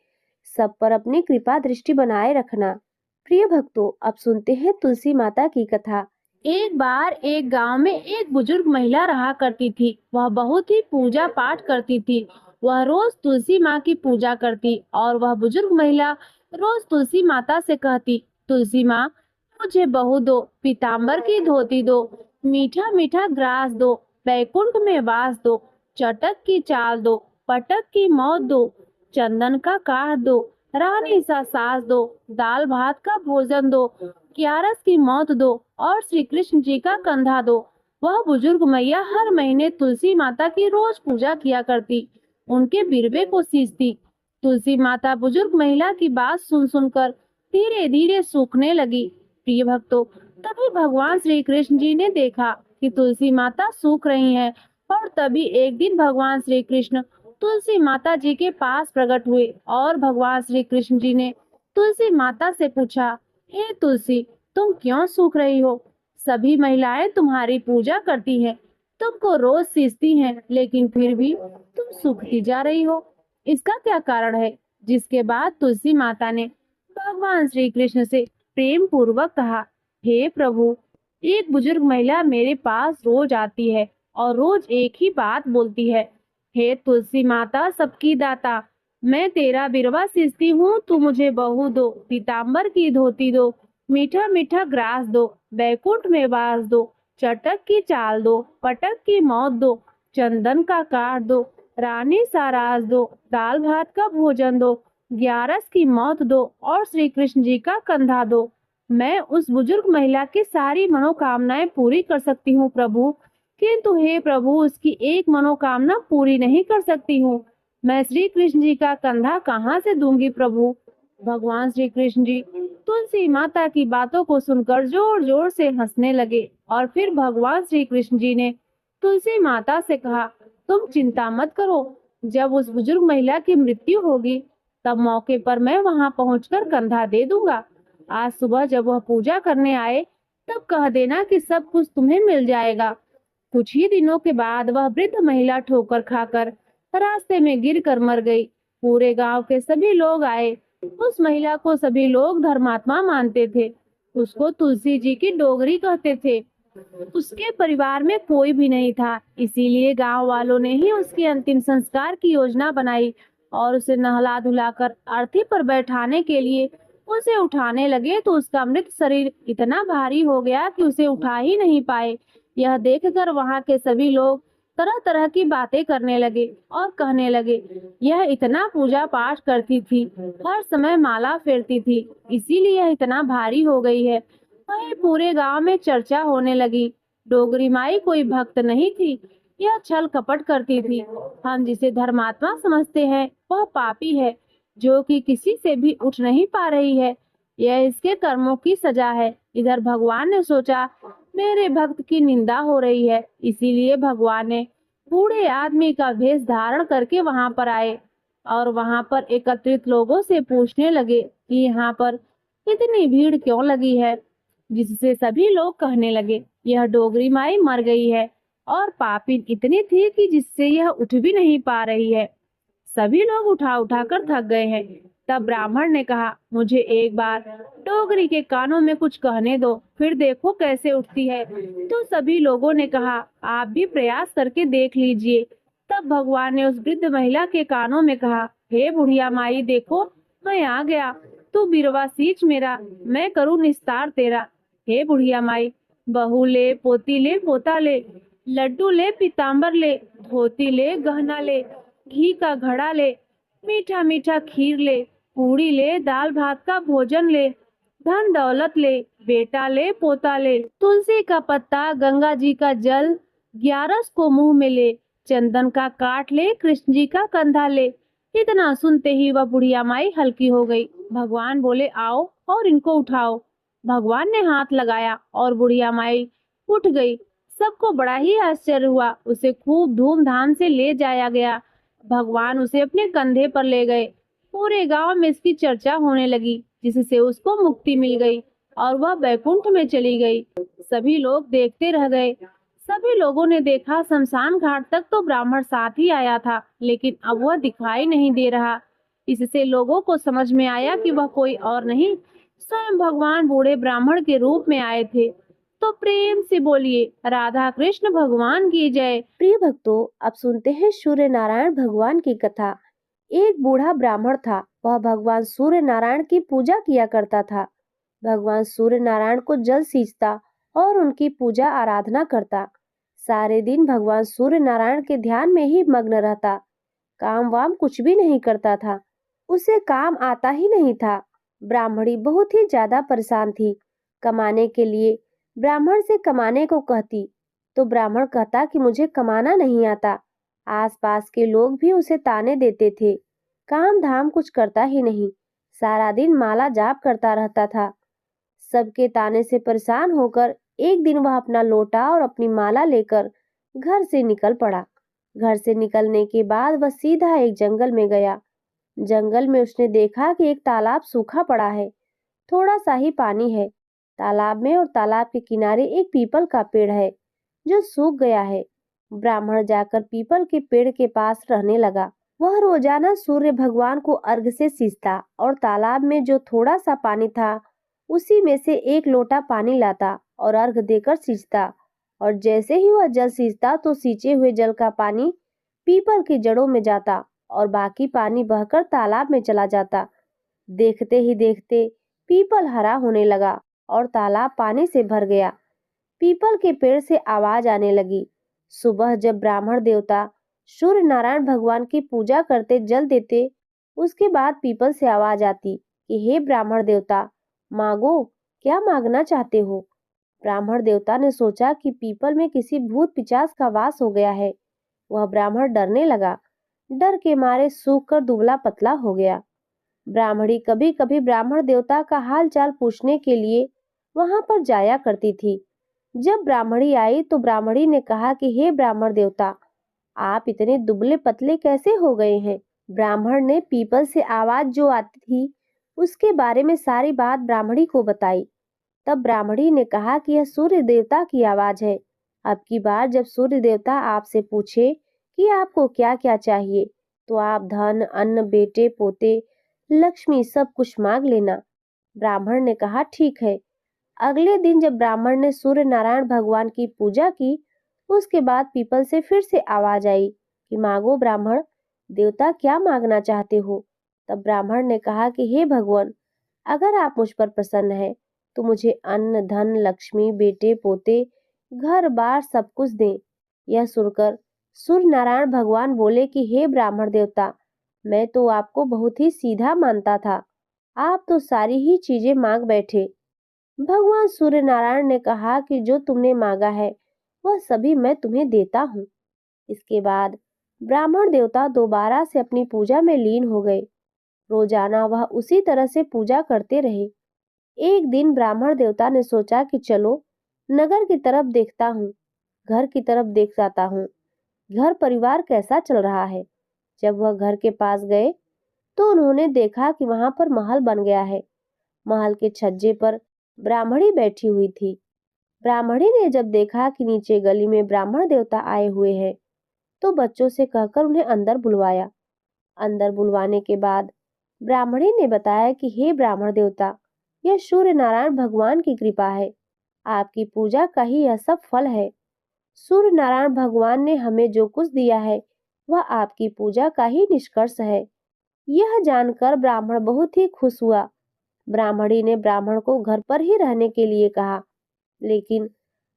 सब पर अपनी कृपा दृष्टि बनाए रखना। प्रिय भक्तों, अब सुनते हैं तुलसी माता की कथा। एक बार एक गांव में एक बुजुर्ग महिला रहा करती थी। वह बहुत ही पूजा पाठ करती थी। वह रोज तुलसी माँ की पूजा करती और वह बुजुर्ग महिला रोज तुलसी माता से कहती, तुलसी माँ, मुझे बहू दो, पीताम्बर की धोती दो, मीठा मीठा ग्रास दो, बैकुंठ में वास दो, चटक की चाल दो, पटक की मौत दो, चंदन का काढ़ दो, रानी सा सास दो, दाल भात का भोजन दो, ग्यारस की मौत दो और श्री कृष्ण जी का कंधा दो। वह बुजुर्ग मैया हर महीने तुलसी माता की रोज पूजा किया करती, उनके बिरवे को सींचती। तुलसी माता बुजुर्ग महिला की बात सुन सुनकर धीरे धीरे सूखने लगी। प्रिय भक्तों, तभी भगवान श्री कृष्ण जी ने देखा कि तुलसी माता सूख रही हैं और तभी एक दिन भगवान श्री कृष्ण तुलसी माता जी के पास प्रकट हुए और भगवान श्री कृष्ण जी ने तुलसी माता से पूछा, हे तुलसी, तुम क्यों सूख रही हो? सभी महिलाएं तुम्हारी पूजा करती हैं, तुमको रोज सींचती हैं, लेकिन फिर भी तुम सूखती जा रही हो। इसका क्या कारण है? जिसके बाद तुलसी माता ने भगवान श्री कृष्ण से प्रेम पूर्वक कहा, हे प्रभु, एक बुजुर्ग महिला मेरे पास रोज आती है और रोज एक ही बात बोलती है, हे तुलसी माता सबकी दाता, मैं तेरा बिरवा सींचती हूँ, तू मुझे बहू दो, पीताम्बर की धोती दो, मीठा मीठा ग्रास दो, बैकुंठ में वास दो, चटक की चाल दो, पटक की मौत दो, चंदन का काट दो, रानी सा राज दो, दाल भात का भोजन दो, ग्यारस की मौत दो और श्री कृष्ण जी का कंधा दो। मैं उस बुजुर्ग महिला की सारी मनोकामनाएं पूरी कर सकती हूँ प्रभु, किंतु हे प्रभु, उसकी एक मनोकामना पूरी नहीं कर सकती हूँ। मैं श्री कृष्ण जी का कंधा कहाँ से दूंगी प्रभु? भगवान श्री कृष्ण जी तुलसी माता की बातों को सुनकर जोर जोर से हंसने लगे और फिर भगवान श्री कृष्ण जी ने तुलसी माता से कहा, तुम चिंता मत करो, जब उस बुजुर्ग महिला की मृत्यु होगी तब मौके पर मैं वहां पहुंचकर कंधा दे दूंगा। आज सुबह जब वह पूजा करने आए तब कह देना कि सब कुछ तुम्हें मिल जाएगा। कुछ ही दिनों के बाद वह वृद्ध महिला ठोकर खाकर रास्ते में गिरकर मर गई। पूरे गांव के सभी लोग आए। उस महिला को सभी लोग धर्मात्मा मानते थे। उसको तुलसी जी की डोगरी कहते थे। उसके परिवार में कोई भी नहीं था, इसीलिए गांव वालों ने ही उसके अंतिम संस्कार की योजना बनाई और उसे नहला धुलाकर अर्थी पर बैठाने के लिए उसे उठाने लगे तो उसका मृत शरीर इतना भारी हो गया कि उसे उठा ही नहीं पाए। यह देखकर वहां के सभी लोग तरह तरह की बातें करने लगे और कहने लगे, यह इतना पूजा पाठ करती थी, हर समय माला फेरती थी, इसीलिए यह इतना भारी हो गई है। वहीं पूरे गांव में चर्चा होने लगी। डोगरी माई कोई भक्त नहीं थी, यह छल कपट करती थी। हम जिसे धर्मात्मा समझते हैं वह पापी है, जो कि किसी से भी उठ नहीं पा रही है। यह इसके कर्मों की सजा है। इधर भगवान ने सोचा मेरे भक्त की निंदा हो रही है, इसीलिए भगवान ने बूढ़े आदमी का भेष धारण करके वहां पर आए और वहां पर एकत्रित लोगों से पूछने लगे कि यहाँ पर इतनी भीड़ क्यों लगी है। जिससे सभी लोग कहने लगे यह डोगरी माई मर गई है और पापिन इतनी थी कि जिससे यह उठ भी नहीं पा रही है। सभी लोग उठा उठा कर थक गए हैं। तब ब्राह्मण ने कहा, मुझे एक बार डोगरी के कानों में कुछ कहने दो, फिर देखो कैसे उठती है। तो सभी लोगों ने कहा, आप भी प्रयास करके देख लीजिए। तब भगवान ने उस वृद्ध महिला के कानों में कहा, हे बुढ़िया माई, देखो मैं आ गया। तू बिरवा सींच मेरा, मैं करूँ निस्तार तेरा। हे बुढ़िया माई, बहू ले, पोती ले, पोता ले, लड्डू ले, पीताम्बर ले, धोती ले, गहना ले, घी का घड़ा ले, मीठा मीठा खीर ले, पूड़ी ले, दाल भात का भोजन ले, धन दौलत ले, बेटा ले, पोता ले, तुलसी का पत्ता, गंगा जी का जल, ग्यारस को मुंह में ले, चंदन का काट ले, कृष्ण जी का कंधा ले। इतना सुनते ही वह बुढ़िया माई हल्की हो गई। भगवान बोले, आओ और इनको उठाओ। भगवान ने हाथ लगाया और बुढ़िया माई उठ गई। सबको बड़ा ही आश्चर्य हुआ। उसे खूब धूमधाम से ले जाया गया। भगवान उसे अपने कंधे पर ले गए। पूरे गांव में इसकी चर्चा होने लगी, जिससे उसको मुक्ति मिल गई और वह बैकुंठ में चली गई। सभी लोग देखते रह गए। सभी लोगों ने देखा, शमशान घाट तक तो ब्राह्मण साथ ही आया था, लेकिन अब वह दिखाई नहीं दे रहा। इससे लोगों को समझ में आया कि वह कोई और नहीं, स्वयं भगवान बूढ़े ब्राह्मण के रूप में आए थे। तो प्रेम से बोलिए, राधा कृष्ण भगवान की जय। प्रिय भक्तों, अब सुनते हैं सूर्य नारायण भगवान की कथा। एक बूढ़ा ब्राह्मण था। वह भगवान सूर्य नारायण की पूजा किया करता था। भगवान सूर्य नारायण को जल सींचता और उनकी पूजा आराधना करता। सारे दिन भगवान सूर्य नारायण के ध्यान में ही मग्न रहता। काम वाम कुछ भी नहीं करता था। उसे काम आता ही नहीं था। ब्राह्मणी बहुत ही ज्यादा परेशान थी। कमाने के लिए ब्राह्मण से कमाने को कहती तो ब्राह्मण कहता कि मुझे कमाना नहीं आता। आसपास के लोग भी उसे ताने देते थे। काम धाम कुछ करता ही नहीं, सारा दिन माला जाप करता रहता था। सबके ताने से परेशान होकर एक दिन वह अपना लोटा और अपनी माला लेकर घर से निकल पड़ा। घर से निकलने के बाद वह सीधा एक जंगल में गया। जंगल में उसने देखा कि एक तालाब सूखा पड़ा है। थोड़ा सा ही पानी है तालाब में और तालाब के किनारे एक पीपल का पेड़ है जो सूख गया है। ब्राह्मण जाकर पीपल के पेड़ के पास रहने लगा। वह रोजाना सूर्य भगवान को अर्घ से सींचता और तालाब में जो थोड़ा सा पानी था उसी में से एक लोटा पानी लाता और अर्घ देकर सींचता। और जैसे ही वह जल सींचता तो सींचे हुए जल का पानी पीपल की जड़ों में जाता और बाकी पानी बहकर तालाब में चला जाता। देखते ही देखते पीपल हरा होने लगा और तालाब पानी से भर गया। पीपल के पेड़ से आवाज आने लगी। सुबह जब ब्राह्मण देवता सूर्य नारायण भगवान की पूजा करते जल देते, उसके बाद पीपल से आवाज आती कि हे ब्राह्मण देवता, मांगो, क्या मांगना चाहते हो। ब्राह्मण देवता ने सोचा कि पीपल में किसी भूत पिशाच का वास हो गया है। वह ब्राह्मण डरने लगा। डर के मारे सूख कर दुबला पतला हो गया। ब्राह्मणी कभी कभी ब्राह्मण देवता का हाल चाल पूछने के लिए वहां पर जाया करती थी। जब ब्राह्मणी आई तो ब्राह्मणी ने कहा कि हे ब्राह्मण देवता, आप इतने दुबले पतले कैसे हो गए हैं। ब्राह्मण ने पीपल से आवाज जो आती थी उसके बारे में सारी बात ब्राह्मणी को बताई। तब ब्राह्मणी ने कहा कि यह सूर्य देवता की आवाज है। अब की बार जब सूर्य देवता आपसे पूछे कि आपको क्या क्या चाहिए, तो आप धन, अन्न, बेटे, पोते, लक्ष्मी सब कुछ मांग लेना। ब्राह्मण ने कहा ठीक है। अगले दिन जब ब्राह्मण ने सूर्य नारायण भगवान की पूजा की, उसके बाद पीपल से फिर से आवाज आई कि मांगो ब्राह्मण, देवता क्या मांगना चाहते हो। तब ब्राह्मण ने कहा कि हे भगवान, अगर आप मुझ पर प्रसन्न हैं तो मुझे अन्न, धन, लक्ष्मी, बेटे, पोते, घर बार सब कुछ दें। यह सुनकर सूर्य नारायण भगवान बोले कि हे ब्राह्मण देवता, मैं तो आपको बहुत ही सीधा मानता था, आप तो सारी ही चीजें मांग बैठे। भगवान सूर्य नारायण ने कहा कि जो तुमने मांगा है वह सभी मैं तुम्हें देता हूँ। इसके बाद ब्राह्मण देवता दोबारा से अपनी पूजा में लीन हो गए। रोजाना वह उसी तरह से पूजा करते रहे। एक दिन ब्राह्मण देवता ने सोचा कि चलो नगर की तरफ देखता हूँ, घर की तरफ देख जाता हूँ, घर परिवार कैसा चल रहा है। जब वह घर के पास गए तो उन्होंने देखा कि वहां पर महल बन गया है। महल के छज्जे पर ब्राह्मणी बैठी हुई थी। ब्राह्मणी ने जब देखा कि नीचे गली में ब्राह्मण देवता आए हुए हैं, तो बच्चों से कहकर उन्हें अंदर बुलवाया। अंदर बुलवाने के बाद ब्राह्मणी ने बताया कि हे ब्राह्मण देवता, यह सूर्य नारायण भगवान की कृपा है, आपकी पूजा का ही यह सब फल है। सूर्य नारायण भगवान ने हमें जो कुछ दिया है वह आपकी पूजा का ही निष्कर्ष है। यह जानकर ब्राह्मण बहुत ही खुश हुआ। ब्राह्मणी ने ब्राह्मण को घर पर ही रहने के लिए कहा, लेकिन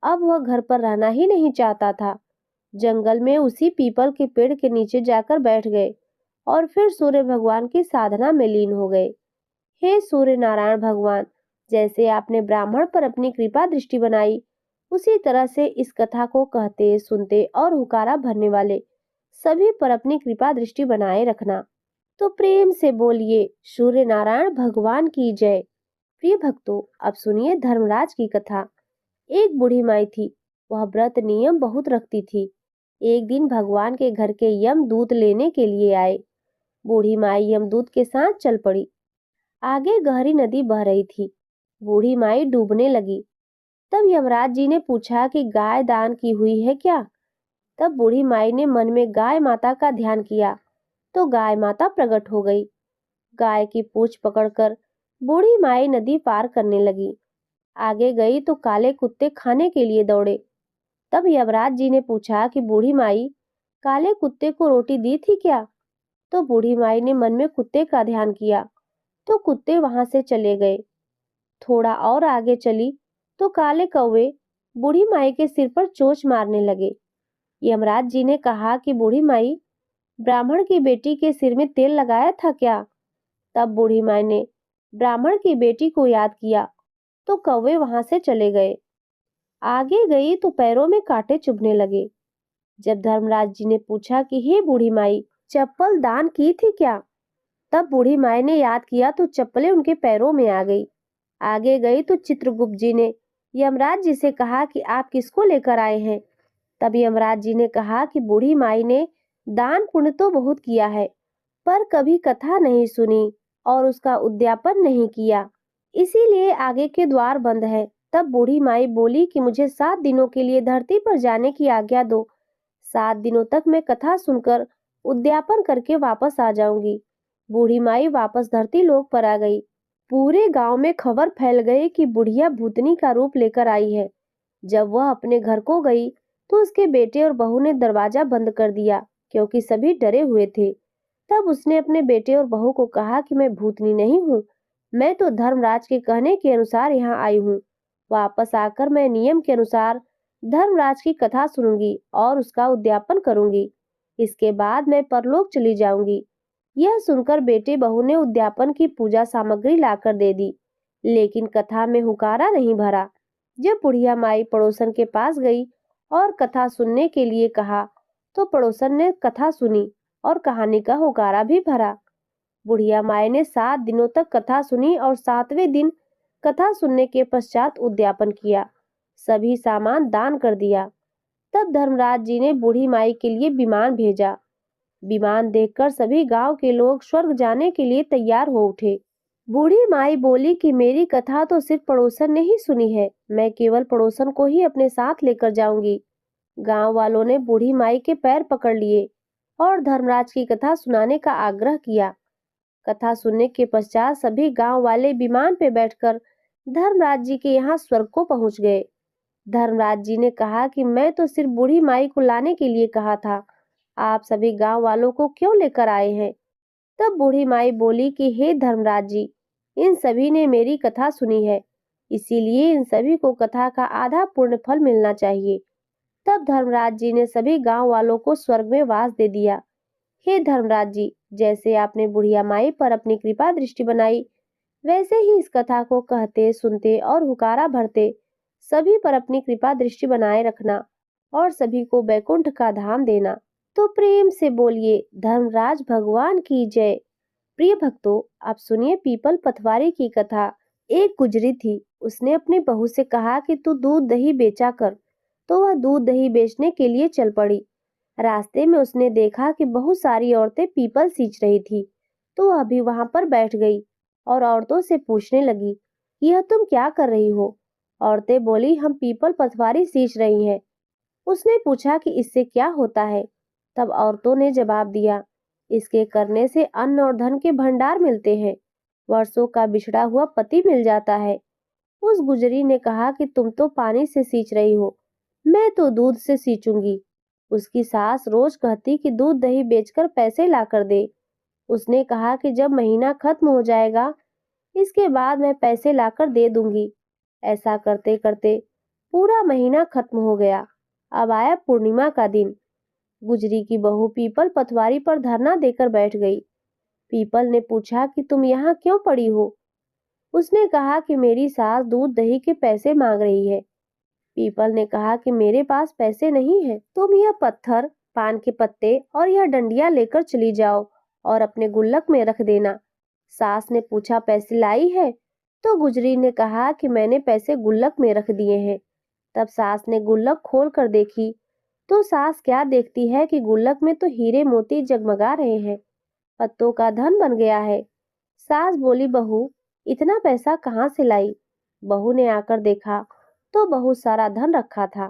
अब वह घर पर रहना ही नहीं चाहता था। जंगल में उसी पीपल के पेड़ के नीचे जाकर बैठ गए और फिर सूर्य भगवान की साधना में लीन हो गए। हे सूर्य नारायण भगवान, जैसे आपने ब्राह्मण पर अपनी कृपा दृष्टि बनाई, उसी तरह से इस कथा को कहते, सुनते और हुकारा भरने वाले सभी पर अपनी कृपा दृष्टि बनाए रखना। तो प्रेम से बोलिए सूर्य नारायण भगवान की जय। प्रिय भक्तों, अब सुनिए धर्मराज की कथा। एक बूढ़ी माई थी, वह व्रत नियम बहुत रखती थी। एक दिन भगवान के घर के यमदूत लेने के लिए आए। बूढ़ी माई यमदूत के साथ चल पड़ी। आगे गहरी नदी बह रही थी। बूढ़ी माई डूबने लगी। तब यमराज जी ने पूछा कि गाय दान की हुई है क्या। तब बूढ़ी माई ने मन में गाय माता का ध्यान किया तो गाय माता प्रकट हो गई। गाय की पूंछ पकड़कर बूढ़ी माई नदी पार करने लगी। आगे गई तो काले कुत्ते खाने के लिए दौड़े। तब यमराज जी ने पूछा कि बूढ़ी माई, काले कुत्ते को रोटी दी थी क्या। तो बूढ़ी माई ने मन में कुत्ते का ध्यान किया तो कुत्ते वहां से चले गए। थोड़ा और आगे चली तो काले कौवे बूढ़ी माई के सिर पर चोंच मारने लगे। यमराज जी ने कहा कि बूढ़ी माई, ब्राह्मण की बेटी के सिर में तेल लगाया था क्या। तब बूढ़ी माई ने ब्राह्मण की बेटी को याद किया तो कौवे वहां से चले गए। आगे गई तो पैरों में कांटे चुभने लगे। जब धर्मराज जी ने पूछा कि हे बूढ़ी माई, चप्पल दान की थी क्या। तब बूढ़ी माई ने याद किया तो चप्पलें उनके पैरों में आ गई। आगे गई तो चित्रगुप्त जी ने यमराज जी से कहा कि आप किसको लेकर आए हैं। तब यमराज जी ने कहा कि बूढ़ी माई ने दान पुण्य तो बहुत किया है, पर कभी कथा नहीं सुनी और उसका उद्यापन नहीं किया, इसीलिए आगे के द्वार बंद है। तब बूढ़ी माई बोली कि मुझे 7 दिनों के लिए धरती पर जाने की आज्ञा दो। 7 दिनों तक मैं कथा सुनकर उद्यापन करके वापस आ जाऊंगी। बूढ़ी माई वापस धरती लोक पर आ गई। पूरे गांव में खबर फैल गई कि बुढ़िया भूतनी का रूप लेकर आई है। जब वह अपने घर को गई तो उसके बेटे और बहू ने दरवाजा बंद कर दिया, क्योंकि सभी डरे हुए थे। तब उसने अपने बेटे और बहू को कहा कि मैं भूतनी नहीं हूँ, मैं तो धर्मराज के कहने के अनुसार यहाँ आई हूँ। वापस आकर मैं नियम के अनुसार धर्मराज की कथा सुनूंगी और उसका उद्यापन करूंगी। इसके बाद मैं परलोक चली जाऊंगी। यह सुनकर बेटे बहू ने उद्यापन की पूजा सामग्री लाकर दे दी, लेकिन कथा में हुकारा नहीं भरा। जब बुढ़िया माई पड़ोसन के पास गई और कथा सुनने के लिए कहा तो पड़ोसन ने कथा सुनी और कहानी का हुकारा भी भरा। बुढ़िया माई ने 7 दिनों तक कथा सुनी और 7वें दिन कथा सुनने के पश्चात उद्यापन किया, सभी सामान दान कर दिया। तब धर्मराज जी ने बूढ़ी माई के लिए विमान भेजा। विमान देखकर सभी गांव के लोग स्वर्ग जाने के लिए तैयार हो उठे। बूढ़ी माई बोली कि मेरी कथा तो सिर्फ पड़ोसन ने ही सुनी है, मैं केवल पड़ोसन को ही अपने साथ लेकर जाऊंगी। गांव वालों ने बूढ़ी माई के पैर पकड़ लिए और धर्मराज की कथा सुनाने का आग्रह किया। कथा सुनने के पश्चात सभी गांव वाले विमान पे बैठकर धर्मराज जी के यहाँ स्वर्ग को पहुंच गए। धर्मराज जी ने कहा कि मैं तो सिर्फ बूढ़ी माई को लाने के लिए कहा था, आप सभी गांव वालों को क्यों लेकर आए हैं? तब बूढ़ी माई बोली कि हे धर्मराज जी, इन सभी ने मेरी कथा सुनी है, इसीलिए इन सभी को कथा का आधा पुण्य फल मिलना चाहिए। तब धर्मराज जी ने सभी गांव वालों को स्वर्ग में वास दे दिया। हे धर्मराज जी, जैसे आपने बुढ़िया माई पर अपनी कृपा दृष्टि बनाई, वैसे ही इस कथा को कहते सुनते और हुकारा भरते सभी पर अपनी कृपा दृष्टि बनाए रखना और सभी को बैकुंठ का धाम देना। तो प्रेम से बोलिए धर्मराज भगवान की जय। प्रिय भक्तों, आप सुनिए पीपल पथवारी की कथा। एक गुजरी थी, उसने अपनी बहू से कहा कि तू दूध दही बेचा कर। तो वह दूध दही बेचने के लिए चल पड़ी। रास्ते में उसने देखा कि बहुत सारी औरतें पीपल सींच रही थी, तो वह भी वहां पर बैठ गई और औरतों से पूछने लगी, यह तुम क्या कर रही हो? औरतें बोली, हम पीपल पथवारी सींच रही हैं। उसने पूछा कि इससे क्या होता है? तब औरतों ने जवाब दिया, इसके करने से अन्न और धन के भंडार मिलते हैं, वर्षों का बिछड़ा हुआ पति मिल जाता है। उस गुजरी ने कहा कि तुम तो पानी से सींच रही हो, मैं तो दूध से सींचूंगी। उसकी सास रोज कहती कि दूध दही बेचकर पैसे लाकर दे। उसने कहा कि जब महीना खत्म हो जाएगा, इसके बाद मैं पैसे लाकर दे दूंगी। ऐसा करते करते पूरा महीना खत्म हो गया। अब आया पूर्णिमा का दिन। गुजरी की बहू पीपल पथवारी पर धरना देकर बैठ गई। पीपल ने पूछा कि तुम यहाँ क्यों पड़ी हो? उसने कहा कि मेरी सास दूध दही के पैसे मांग रही है। पीपल ने कहा कि मेरे पास पैसे नहीं है, तुम यह पत्थर, पान के पत्ते और यह डंडियां लेकर चली जाओ और अपने गुल्लक में रख देना। सास ने पूछा, पैसे लाई है? तो गुजरी ने कहा कि मैंने पैसे गुल्लक में रख दिए हैं। तब सास ने गुल्लक खोल कर देखी, तो सास क्या देखती है कि गुल्लक में तो हीरे मोती जगमगा रहे हैं, पत्तों का धन बन गया है। सास बोली, बहू इतना पैसा कहाँ से लाई? बहू ने आकर देखा तो बहुत सारा धन रखा था।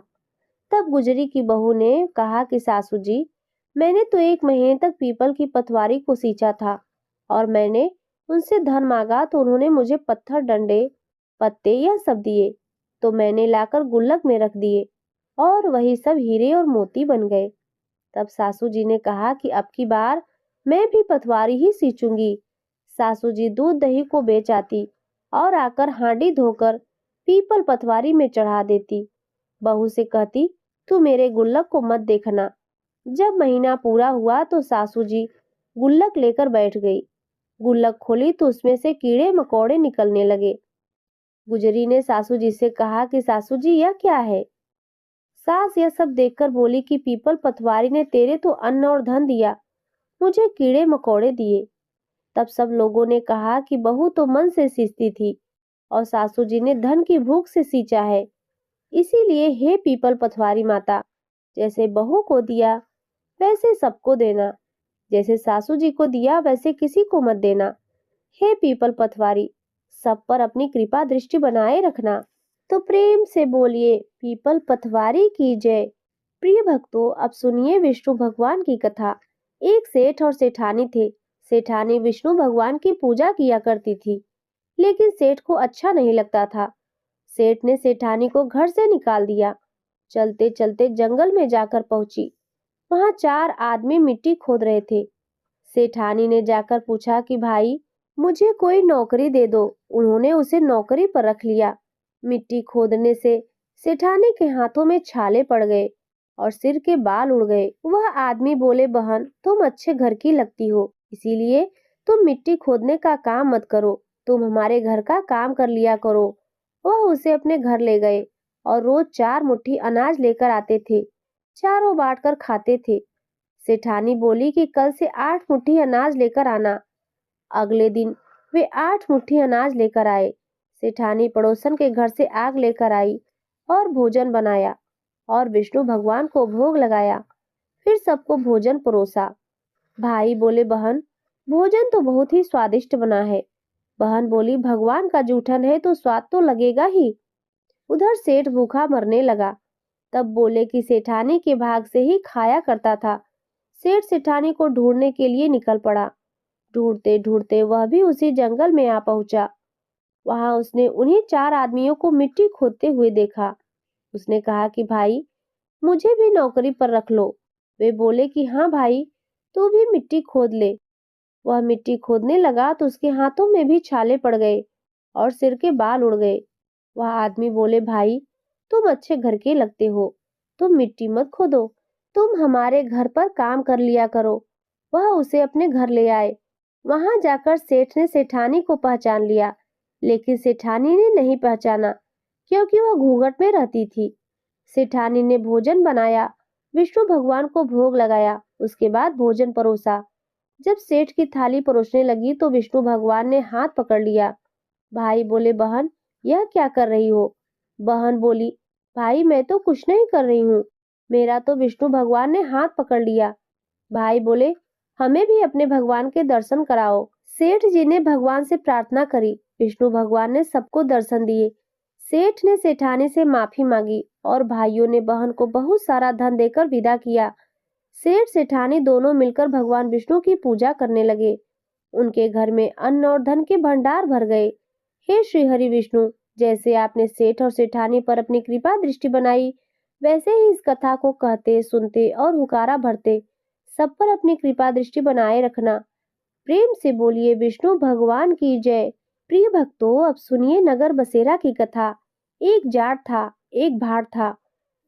तब गुजरी की बहू ने कहा कि सासू जी, मैंने तो एक महीने तक पीपल की पतवारी को सींचा था और मैंने उनसे धन मांगा तो उन्होंने मुझे पत्थर, डंडे, पत्ते यह सब दिए, तो मैंने लाकर गुल्लक में रख दिए और वही सब हीरे और मोती बन गए। तब सासू जी ने कहा कि अब की बार मैं भी पतवारी ही सींचूंगी। सासू जी दूध दही को बेच आती और आकर हांडी धोकर पीपल पतवारी में चढ़ा देती। बहू से कहती, तू मेरे गुल्लक को मत देखना। जब महीना पूरा हुआ तो सासू जी गुल्लक लेकर बैठ गई। गुल्लक खोली तो उसमें से कीड़े मकोड़े निकलने लगे। गुजरी ने सासू जी से कहा कि सासू जी यह क्या है? सास यह सब देखकर बोली कि पीपल पतवारी ने तेरे तो अन्न और धन दिया, मुझे कीड़े मकोड़े दिए। तब सब लोगों ने कहा कि बहू तो मन से सींचती थी और सासू जी ने धन की भूख से सींचा है। इसीलिए हे पीपल पथवारी माता, जैसे बहू को दिया वैसे सबको देना, जैसे सासू जी को दिया वैसे किसी को मत देना। हे पीपल पथवारी, सब पर अपनी कृपा दृष्टि बनाए रखना। तो प्रेम से बोलिए पीपल पथवारी की जय। प्रिय भक्तों, अब सुनिए विष्णु भगवान की कथा। एक सेठ और सेठानी थे। सेठानी विष्णु भगवान की पूजा किया करती थी, लेकिन सेठ को अच्छा नहीं लगता था। सेठ ने सेठानी को घर से निकाल दिया। चलते चलते जंगल में जाकर पहुंची। वहां चार आदमी मिट्टी खोद रहे थे। सेठानी ने जाकर पूछा कि भाई, मुझे कोई नौकरी दे दो। उन्होंने उसे नौकरी पर रख लिया। मिट्टी खोदने से सेठानी के हाथों में छाले पड़ गए और सिर के बाल उड़ गए। वह आदमी बोले, बहन तुम अच्छे घर की लगती हो, इसीलिए तुम मिट्टी खोदने का काम मत करो, तुम हमारे घर का काम कर लिया करो। वह उसे अपने घर ले गए और रोज 4 मुट्ठी अनाज लेकर आते थे। चारों बांटकर खाते थे। सेठानी बोली कि कल से 8 मुट्ठी अनाज लेकर आना। अगले दिन वे 8 मुट्ठी अनाज लेकर आए। सेठानी पड़ोसन के घर से आग लेकर आई और भोजन बनाया और विष्णु भगवान को भोग लगाया। फिर सबको भोजन परोसा। भाई बोले, बहन भोजन तो बहुत ही स्वादिष्ट बना है, बहन बोली, भगवान का जूठन है तो स्वाद तो लगेगा ही। उधर सेठ भूखा मरने लगा। तब बोले कि सेठानी के भाग से ही खाया करता था। सेठ सेठानी को ढूंढने के लिए निकल पड़ा। ढूंढते ढूंढते वह भी उसी जंगल में आ पहुंचा। वहां उसने उन्हीं 4 आदमियों को मिट्टी खोदते हुए देखा। उसने कहा कि भाई, मुझे भी नौकरी पर रख लो। वे बोले कि हाँ भाई, तू भी मिट्टी खोद ले। वह मिट्टी खोदने लगा तो उसके हाथों में भी छाले पड़ गए और सिर के बाल उड़ गए। वह आदमी बोले, भाई, तुम अच्छे घर के लगते हो, तुम मिट्टी मत खोदो, तुम हमारे घर पर काम कर लिया करो। वह उसे अपने घर ले आए। वहां जाकर सेठ ने सेठानी को पहचान लिया, लेकिन सेठानी ने नहीं पहचाना, क्योंकि वह घूंघट में रहती थी। सेठानी ने भोजन बनाया, विष्णु भगवान को भोग लगाया, उसके बाद भोजन परोसा। जब सेठ की थाली परोसने लगी तो विष्णु भगवान ने हाथ पकड़ लिया। भाई बोले, बहन, यह क्या कर रही हो? बहन बोली, भाई, मैं तो कुछ नहीं कर रही हूँ, मेरा तो विष्णु भगवान ने हाथ पकड़ लिया। भाई बोले, हमें भी अपने भगवान के दर्शन कराओ। सेठ जी ने भगवान से प्रार्थना करी। विष्णु भगवान ने सबको दर्शन दिए। सेठ ने सेठानी से माफी मांगी और भाइयों ने बहन को बहुत सारा धन देकर विदा किया। सेठ सेठानी दोनों मिलकर भगवान विष्णु की पूजा करने लगे। उनके घर में अन्न और धन के भंडार भर गए। हे श्री हरि विष्णु, जैसे आपने सेठ और सेठानी पर अपनी कृपा दृष्टि बनाई, वैसे ही इस कथा को कहते, सुनते और हुकारा भरते सब पर अपनी कृपा दृष्टि बनाए रखना। प्रेम से बोलिए विष्णु भगवान की जय। प्रिय भक्तों, अब सुनिए नगर बसेरा की कथा। एक जाट था, एक भाट था।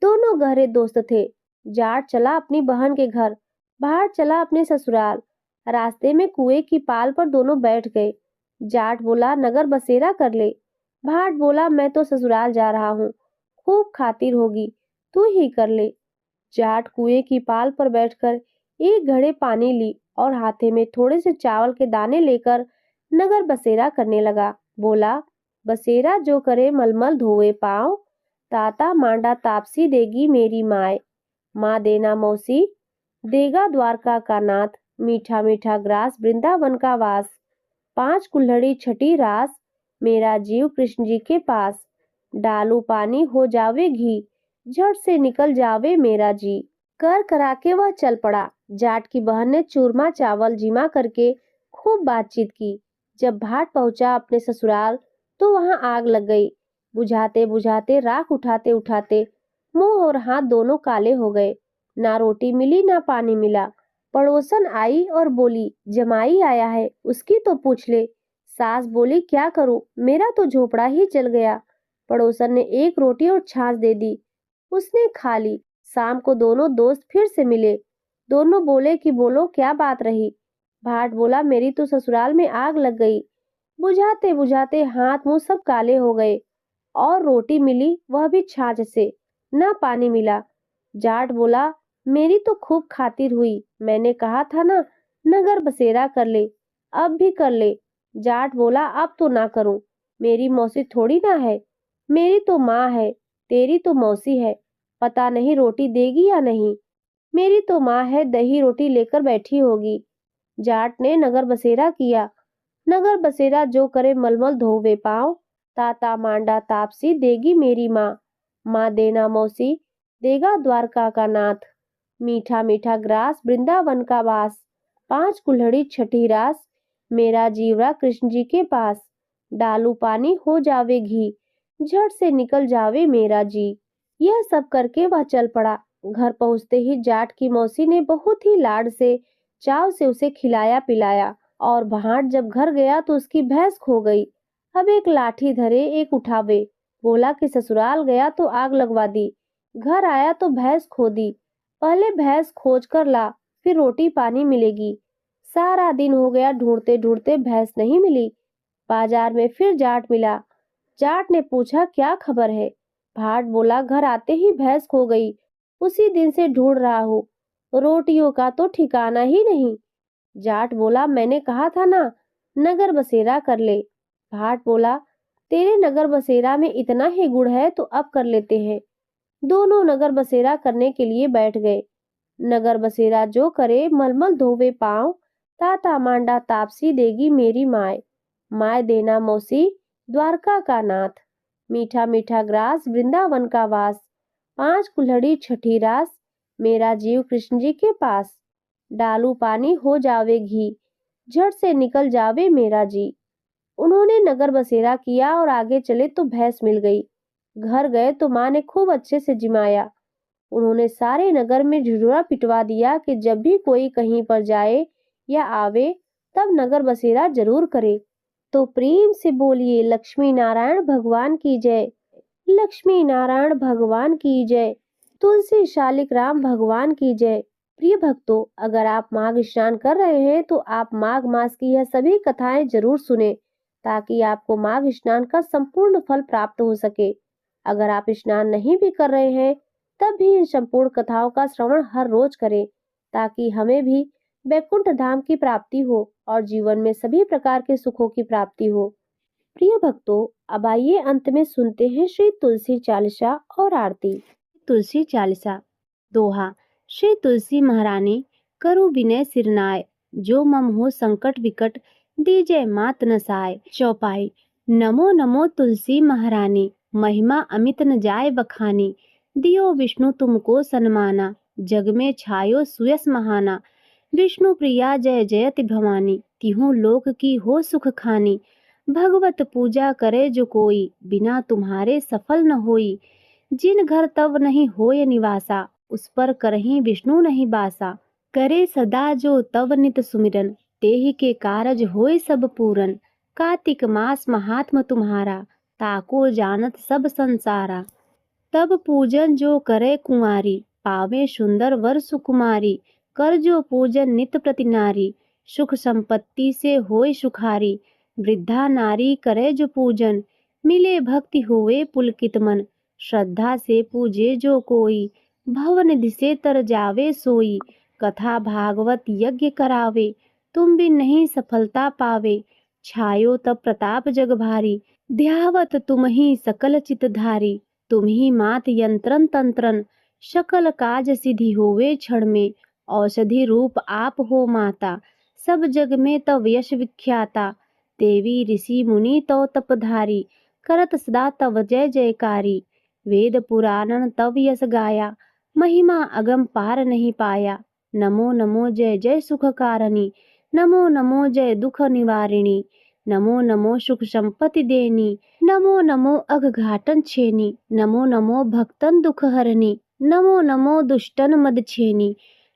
दोनों गहरे दोस्त थे। जाट चला अपनी बहन के घर, भाट चला अपने ससुराल। रास्ते में कुएं की पाल पर दोनों बैठ गए। जाट बोला, नगर बसेरा कर ले। भाट बोला, मैं तो ससुराल जा रहा हूँ, खूब खातिर होगी, तू ही कर ले। जाट कुएं की पाल पर बैठकर एक घड़े पानी ली और हाथे में थोड़े से चावल के दाने लेकर नगर बसेरा करने लगा। बोला, बसेरा जो करे मलमल धोवे पाँव, ताता मांडा तापसी देगी मेरी माए। माँ देना मौसी, देगा द्वारका का नाथ, मीठा मीठा ग्रास वृंदावन का वास। 5 कुल्हड़ी छठी रास, मेरा जीव कृष्ण जी के पास। डालू पानी हो जावे घी, झट से निकल जावे मेरा जी। कर करा के वह चल पड़ा। जाट की बहन ने चूरमा चावल जिमा करके खूब बातचीत की। जब भाट पहुंचा अपने ससुराल तो वहां आग लग गई। बुझाते बुझाते, राख उठाते उठाते मुंह और हाथ दोनों काले हो गए। ना रोटी मिली ना पानी मिला। पड़ोसन आई और बोली, जमाई आया है, उसकी तो पूछ ले। सास बोली, क्या करूं, मेरा तो झोपड़ा ही जल गया। पड़ोसन ने एक रोटी और छाछ दे दी, उसने खा ली। शाम को दोनों दोस्त फिर से मिले। दोनों बोले कि बोलो क्या बात रही। भाट बोला, मेरी तो ससुराल में आग लग गई। बुझाते बुझाते हाथ मुंह सब काले हो गए और रोटी मिली, वह भी छाछ से, ना पानी मिला। जाट बोला, मेरी तो खूब खातिर हुई, मैंने कहा था ना नगर बसेरा कर ले, अब भी कर ले। जाट बोला, अब तो ना करूं, मेरी मौसी थोड़ी ना है, मेरी तो माँ है, तेरी तो मौसी है, पता नहीं रोटी देगी या नहीं। मेरी तो माँ है, दही रोटी लेकर बैठी होगी। जाट ने नगर बसेरा किया। नगर बसेरा जो करे मलमल धोवे पाँव, ताता मांडा तापसी देगी मेरी माँ। माँ देना मौसी, देगा द्वारका का नाथ, मीठा मीठा ग्रास वृंदावन का वास। 5 कुल्हड़ी छठी रास, मेरा जीवरा कृष्ण जी के पास। डालू पानी हो जावे घी, झट से निकल जावे मेरा जी। यह सब करके वह चल पड़ा। घर पहुंचते ही जाट की मौसी ने बहुत ही लाड से, चाव से उसे खिलाया पिलाया। और भाट जब घर गया तो उसकी भैंस खो गई। अब एक लाठी धरे एक उठावे। बोला कि ससुराल गया तो आग लगवा दी, घर आया तो भैंस खो दी। पहले भैंस खोज कर ला, फिर रोटी पानी मिलेगी। सारा दिन हो गया ढूंढते ढूंढते, भैंस नहीं मिली। बाजार में फिर जाट मिला। जाट ने पूछा, क्या खबर है? भाट बोला, घर आते ही भैंस खो गई, उसी दिन से ढूंढ रहा हूँ, रोटियों का तो ठिकाना ही नहीं। जाट बोला, मैंने कहा था ना नगर बसेरा कर ले। भाट बोला, तेरे नगर बसेरा में इतना ही गुड़ है तो अब कर लेते हैं। दोनों नगर बसेरा करने के लिए बैठ गए। नगर बसेरा जो करे मलमल धोवे पाँव, ताता मांडा तापसी देगी मेरी माए। माय देना मौसी द्वारका का नाथ, मीठा मीठा ग्रास वृंदावन का वास, 5 कुल्हड़ी छठी रास, मेरा जीव कृष्ण जी के पास। डालू पानी हो जावे घी, झट से निकल जावे मेरा जी। उन्होंने नगर बसेरा किया और आगे चले तो भैंस मिल गई। घर गए तो माँ ने खूब अच्छे से जिमाया। उन्होंने सारे नगर में ढिढोरा पिटवा दिया कि जब भी कोई कहीं पर जाए या आवे तब नगर बसेरा जरूर करे। तो प्रेम से बोलिए लक्ष्मी नारायण भगवान की जय, लक्ष्मी नारायण भगवान की जय, तुलसी शालिक राम भगवान की जय। प्रिय भक्तों, अगर आप माघ स्नान कर रहे हैं तो आप माघ मास की यह सभी कथाएं जरूर सुने ताकि आपको माघ स्नान का संपूर्ण फल प्राप्त हो सके। अगर आप स्नान नहीं भी कर रहे हैं तब भी इन संपूर्ण कथाओं का श्रवण हर रोज करें ताकि हमें भी वैकुंठ धाम की प्राप्ति हो और जीवन में सभी प्रकार के सुखों की प्राप्ति हो। प्रिय भक्तों, अब आइए अंत में सुनते हैं श्री तुलसी चालीसा और आरती। तुलसी चालीसा। दोहा। श्री तुलसी महारानी करु विनय सिरनाय, जो मम हो संकट विकट दीजय मात नसाय। चौपाई। नमो नमो तुलसी महारानी, महिमा अमित न जाय बखानी, दियो विष्णु तुमको सन्माना, जग में छायो सुयस महाना। विष्णु प्रिया जय जयति भवानी, तिहु लोक की हो सुख खानी। भगवत पूजा करे जो कोई, बिना तुम्हारे सफल न होई। जिन घर तव नहीं होय निवासा, उस पर करहीं विष्णु नहीं बासा। करे सदा जो तव नित सुमिरन, तेहि के कारज होय सब पूरन। कार्तिक मास महात्म तुम्हारा, ताको जानत सब संसारा। तब पूजन जो करे कुंवारी, पावे सुंदर वर सुकुमारी। कर जो पूजन नित प्रति नारी, सुख संपत्ति से होय सुखारी। वृद्धा नारी करे जो पूजन, मिले भक्ति होवे पुलकित मन। श्रद्धा से पूजे जो कोई, भवनिधि से तर जावे सोई। कथा भागवत यज्ञ करावे, तुम भी नहीं सफलता पावे। छायो तब प्रताप जग भारी, ध्यावत तुम ही सकल चितधारी। तुम ही मात यंत्रन तंत्रन, सकल काज सिद्धि होवे क्षण में। औषधि रूप आप हो माता, सब जग में तव यश विख्याता। देवी ऋषि मुनि तो तपधारी, करत सदा तव जय जयकारी। वेद पुराणन तव यश गाया, महिमा अगम पार नहीं पाया। नमो नमो जय जय सुख कारणी, नमो नमो जय दुख निवारिणी। नमो नमो सुख संपत्ति देनी, नमो नमो अघघाटन छेनी। नमो नमो भक्तन दुख हरनी, नमो नमो दुष्टन मद छेनी।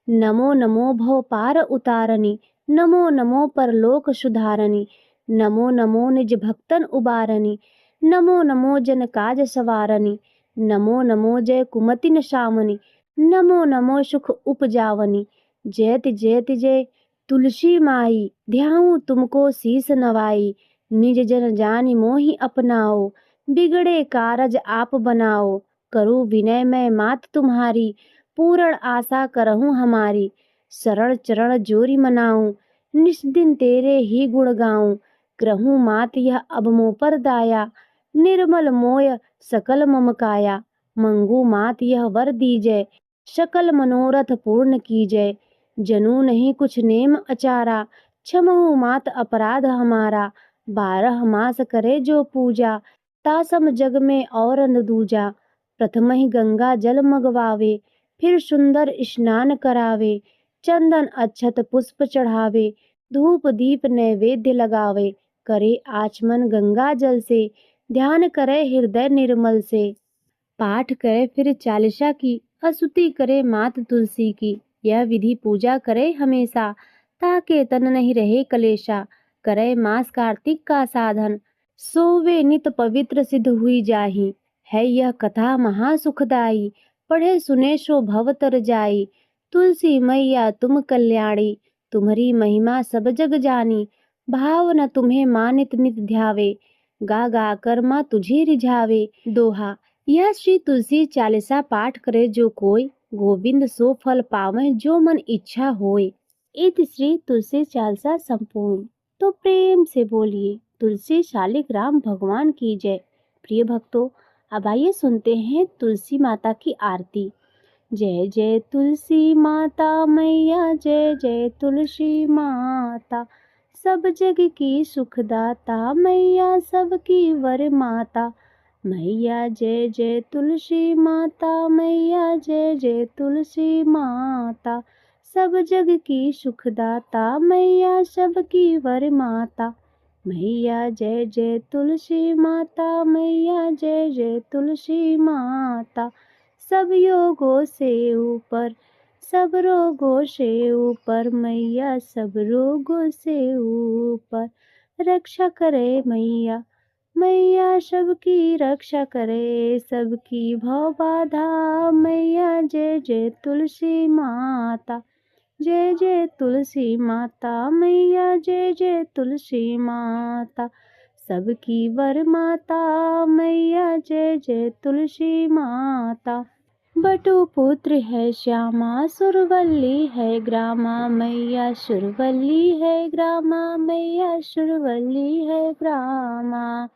नमो नमो भव पार उतारनी, नमो नमो परलोक सुधारनी। नमो नमो निज भक्तन उबारनी, नमो नमो जन काज सवारनी। नमो नमो जय कुमति नशामनी, नमो नमो सुख उपजावनी। जयति जयति जय तुलसी माई, ध्याऊं तुमको शीस नवाई। निज जन जानि मोहि अपनाओ, बिगड़े कारज आप बनाओ। करूँ विनय मैं मात तुम्हारी, पूर्ण आशा करहूँ हमारी। शरण चरण जोरी मनाऊं, निस दिन तेरे ही गुण गाऊं। ग्रहूं मात यह अब मोह पर दाया, निर्मल मोय सकल मम काया। मंगू मात यह वर दीजय, सकल मनोरथ पूर्ण कीजय। जनू नहीं कुछ नेम अचारा, क्षमहु मात अपराध हमारा। 12 मास करे जो पूजा, तासम जग में और न दूजा। प्रथम ही गंगा जल मगवावे, फिर सुंदर स्नान करावे। चंदन अक्षत पुष्प चढ़ावे, धूप दीप नैवेद्य लगावे। करे आचमन गंगा जल से, ध्यान करे हृदय निर्मल से। पाठ करे फिर चालीसा की, स्तुति करे मात तुलसी की। यह विधि पूजा करे हमेशा, ताके तन नहीं रहे कलेशा। करे मास कार्तिक का साधन, सोवे नित पवित्र सिद्ध हुई जाही। है यह कथा महासुखदाई, पढ़े सुने सो भव तर जाई। तुलसी मैया तुम कल्याणी, तुम्हारी महिमा सब जग जानी। भाव न तुम्हें मानित नित ध्यावे, गा गा कर माँ तुझे रिझावे। दोहा। यह श्री तुलसी चालीसा पाठ करे जो कोई, गोविंद सो फल पावे जो मन इच्छा होय। इति श्री तुलसी चालीसा संपूर्ण। तो प्रेम से बोलिए तुलसी शालिक राम भगवान की जय। प्रिय भक्तों, अब आइए सुनते हैं तुलसी माता की आरती। जय जय तुलसी माता मैया, जय जय तुलसी माता। सब जग की सुखदाता मैया सबकी वर माता। मैया जय जय तुलसी माता, मैया जय जय तुलसी माता। सब जग की सुखदाता मैया सबकी वर माता। मैया जय जय तुलसी माता, मैया जय जय तुलसी माता। सब योगों से ऊपर, सब रोगों से ऊपर, मैया सब रोगों से ऊपर। रक्षा करे मैया, मैया सबकी रक्षा करे, सबकी भव बाधा। मैया जय जय तुलसी माता, जय जय तुलसी माता। मैया जय जय तुलसी माता, सबकी वर माता। मैया जय जय तुलसी माता। बटु पुत्र है श्यामा, सुरवल्ली है ग्रामा। मैया सुरवल्ली है ग्रामा, मैया सुरवल्ली है ग्रामा।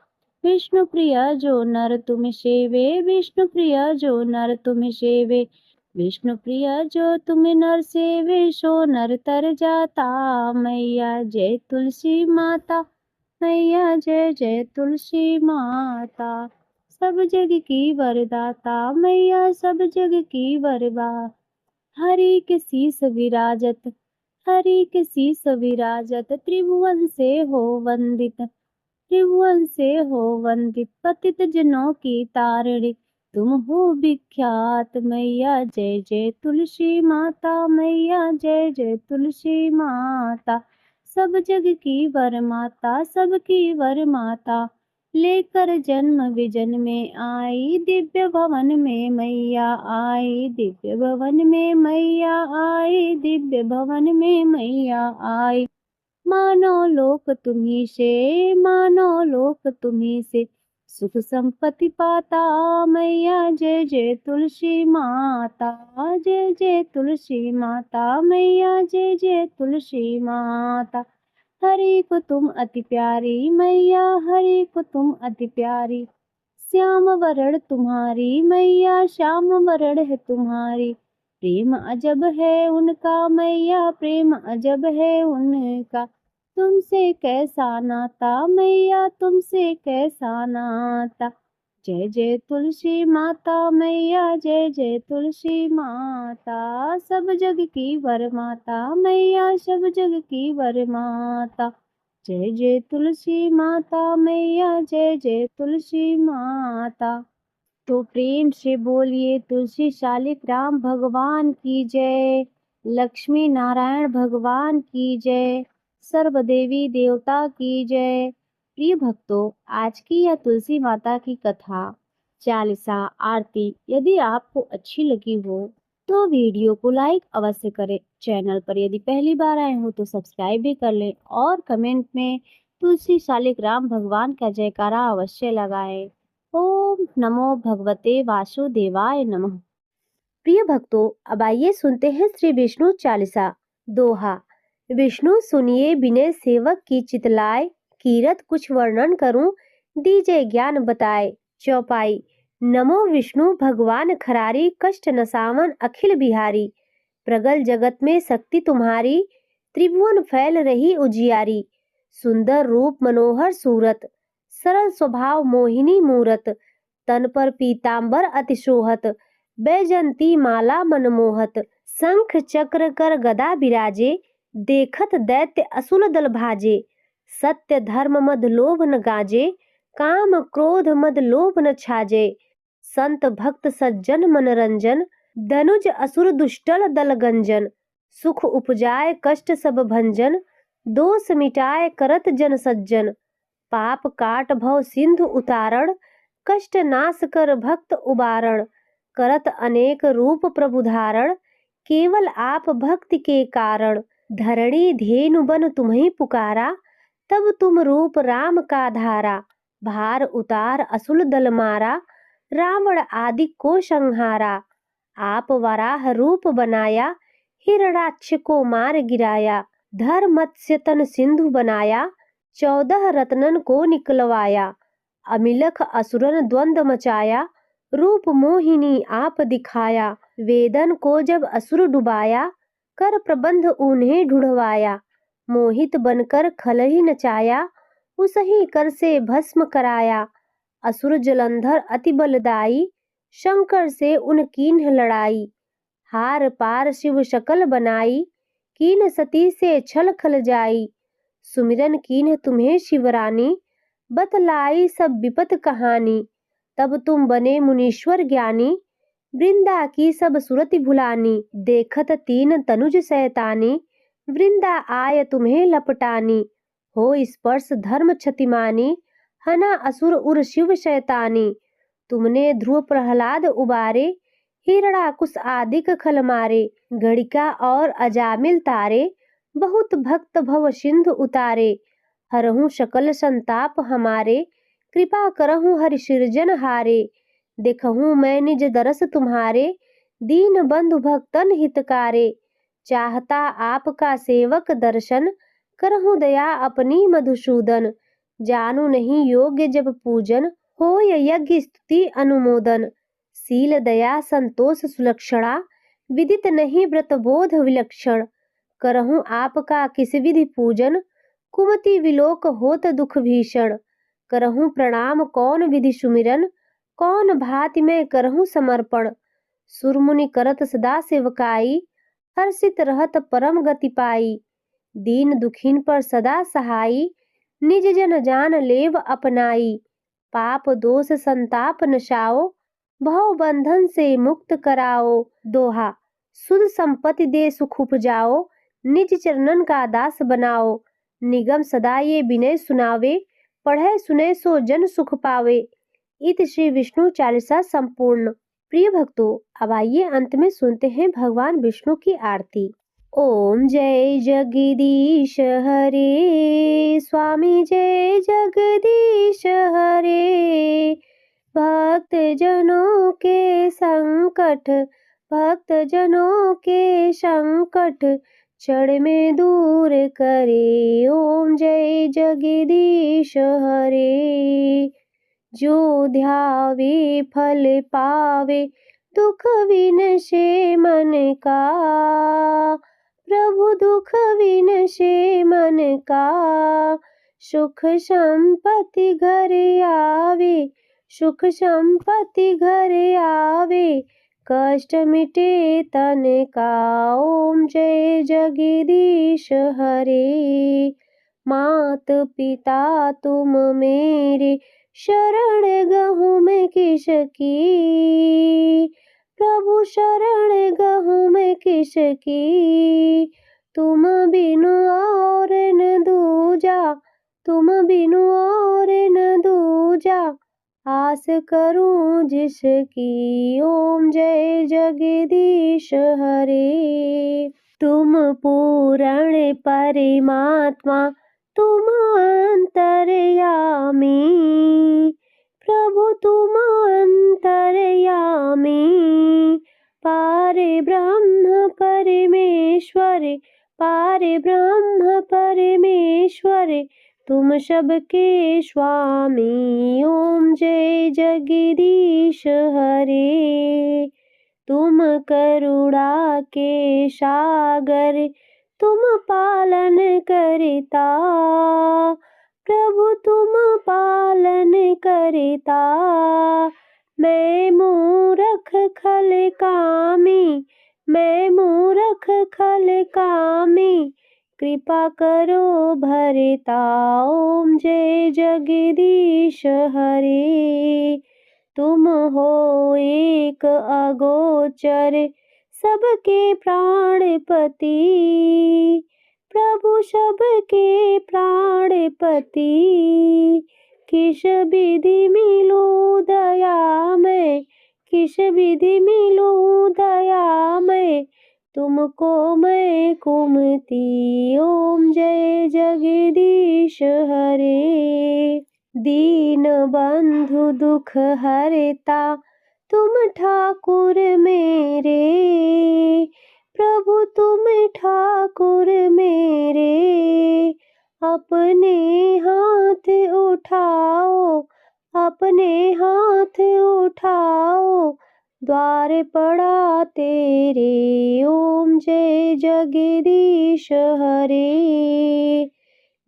विष्णु प्रिया जो नर तुम सेवे, विष्णु प्रिया जो नर तुम सेवे। विष्णु प्रिया जो तुम नर सेवे, सो नर तर जाता। मैया जय तुलसी माता, मैया जय जय तुलसी माता। सब जग की वरदाता मैया, सब जग की वरदा। हरि के शीस विराजत, हरि के शीस विराजत। त्रिभुवन से हो वंदित, त्रिभुवन से हो वंदित। पतित जनों की तारिणी तुम हो विख्यात। मैया जय जय तुलसी माता, मैया जय जय तुलसी माता। सब जग की वर माता, सबकी वर माता। लेकर जन्म विजन में आई, दिव्य भवन में मैया आई। दिव्य भवन में मैया आई, दिव्य भवन में मैया आई। मानो लोक तुम्ही से, मानो लोक तुम्ही से। सुख संपत्ति पाता। मैया जय जय तुलसी माता, जय जय तुलसी माता। मैया जय जय तुलसी माता। हरि को तुम अति प्यारी मैया, हरि को तुम अति प्यारी। श्याम वरण तुम्हारी मैया, श्याम वरण है तुम्हारी। प्रेम अजब है उनका मैया, प्रेम अजब है उनका। तुमसे कैसा नाता मैया, तुमसे कैसा नाता। जय जय तुलसी माता मैया, जय जय तुलसी माता। सब जग की वर माता मैया, सब जग की वर माता। जय जय तुलसी माता मैया, जय जय तुलसी माता। तो प्रेम से बोलिए तुलसी शालिक राम भगवान की जय, लक्ष्मी नारायण भगवान की जय, सर्व देवी देवता की जय। प्रिय भक्तों, आज की यह तुलसी माता की कथा, चालीसा, आरती यदि आपको अच्छी लगी हो तो वीडियो को लाइक अवश्य करें। चैनल पर यदि पहली बार आए हो तो सब्सक्राइब भी कर लें और कमेंट में तुलसी शालिक राम भगवान का जयकारा अवश्य लगाएं। ओम नमो भगवते वासुदेवाय नमः। प्रिय भक्तों, अब आइए सुनते हैं श्री विष्णु चालीसा। दोहा। विष्णु सुनिए विनय सेवक की चितलाय, कीरत कुछ वर्णन करूं दीजे ज्ञान बताए। चौपाई। नमो विष्णु भगवान खरारी, कष्ट नसावन अखिल बिहारी। प्रगल जगत में शक्ति तुम्हारी, त्रिभुवन फैल रही उजियारी। सुंदर रूप मनोहर सूरत, सरल स्वभाव मोहिनी मूरत। तन पर पीतांबर अति शोहत, बैजंती माला मनमोहत। शंख चक्र कर गदा बिराजे, देखत दैत्य असुर दल भाजे। सत्य धर्म मद लोभ न गाजे, काम क्रोध मद लोभ न छाजे। संत भक्त सज्जन मनरंजन, धनुज असुर दुष्टल दल गंजन। सुख उपजाए कष्ट सब भंजन, दोष मिटाए करत जन सज्जन। पाप काट भव सिंधु उतारण, कष्ट नाश कर भक्त उबारण। करत अनेक रूप प्रभु धारण, केवल आप भक्ति के कारण। धरणी धेनु बन तुम्हें पुकारा, तब तुम रूप राम का धारा। भार उतार असुर दल मारा, रावण आदि को संहारा। आप वराह रूप बनाया, हिरणाक्ष को मार गिराया। धर मत्स्य तन सिंधु बनाया, 14 रत्नन को निकलवाया। अमिलख असुरन द्वंद मचाया, रूप मोहिनी आप दिखाया। वेदन को जब असुर डुबाया, कर प्रबंध उन्हें ढूंढवाया। मोहित बनकर खल ही नचाया, उसही कर से भस्म कराया। असुर जलंधर अति बलदाई, शंकर से उन कीन्ह लड़ाई। हार पार शिव शकल बनाई, कीन्ह सती से छल खल जाई। सुमिरन कीन्ह तुम्हें शिवरानी, बतलाई सब विपत कहानी। तब तुम बने मुनीश्वर ज्ञानी, वृंदा की सब सुरति भुलानी। देखत तीन तनुज सैतानी, वृंदा आय तुम्हें लपटानी। हो स्पर्श धर्म क्षतिमानी, हना असुर उर शिव शैतानी। तुमने ध्रुव प्रहलाद उबारे, हिरणाकुश आदिक खल मारे। गणिका और अजामिल तारे, बहुत भक्त भव सिंधु उतारे। हरहु सकल संताप हमारे, कृपा करहु हरि सिरजन हारे। देखहूँ मैं निज दरस तुम्हारे, दीन बंधु भक्तन हितकारे। चाहता आपका सेवक दर्शन, करहूँ दया अपनी मधुसूदन। जानू नहीं योग्य जब पूजन, होय यज्ञ स्तुति अनुमोदन। शील दया संतोष सुलक्षणा, विदित नहीं व्रत बोध विलक्षण। करहूँ आपका किस विधि पूजन, कुमति विलोक होत दुख भीषण। करहूँ प्रणाम कौन विधि सुमिरन, कौन भांति मैं करहूँ समर्पण। सुरमुनि करत सदा सेवकाई, हर्षित रहत परम गति पाई। दीन दुखीन पर सदा सहाई, निज जन जान लेव अपनाई। पाप दोष संताप नशाओ, भव बंधन से मुक्त कराओ। दोहा। सुध संपत्ति दे सुख उपजाओ, निज चरणन का दास बनाओ। निगम सदा ये विनय सुनावे, पढ़े सुने सो जन सुख पावे। इत श्री विष्णु चालीसा संपूर्ण। प्रिय भक्तों, अब आइए अंत में सुनते हैं भगवान विष्णु की आरती। ओम जय जगदीश हरे, स्वामी जय जगदीश हरे। भक्त जनों के संकट, भक्त जनों के संकट क्षण में दूर करे। ओम जय जगदीश हरे। जो ध्यावे फल पावे, दुख विनशे मन का। प्रभु दुख विनशे मन का, सुख संपत्ति घर आवे। सुख संपत्ति घर आवे, कष्ट मिटे तन का। ओम जय जगदीश हरे। मात पिता तुम मेरे, शरण गहूँ मैं किसकी। प्रभु शरण गहूँ मैं किसकी। तुम बिनु और न दूजा, तुम बिनु और न दूजा। आस करूं जिसकी। ओम जय जगदीश हरे। तुम पूर्ण परमात्मा, तुम अंतर्यामी। प्रभु तुम अंतर्यामी। पारे ब्रह्म परमेश्वर, पारे ब्रह्म परमेश्वर, तुम सबके स्वामी। ओम जय जगदीश हरे। तुम करुणा के सागर, तुम पालन करता। प्रभु तुम पालन करता। मैं मूरख खल कामी, मैं मूरख खल कामी, कृपा करो भरता। ओम जय जगदीश हरे। तुम हो एक अगोचर, सबके प्राणपति। प्रभु सबके प्राणपति। किस विधि मिलो दया में, किस विधि मिलो दया में, तुमको मैं कुमति। ओम जय जगदीश हरे। दीन बंधु दुख हरता, तुम ठाकुर मेरे। प्रभु तुम ठाकुर मेरे। अपने हाथ उठाओ, अपने हाथ उठाओ, द्वार पड़ा तेरे, ओम जय जगदीश हरे।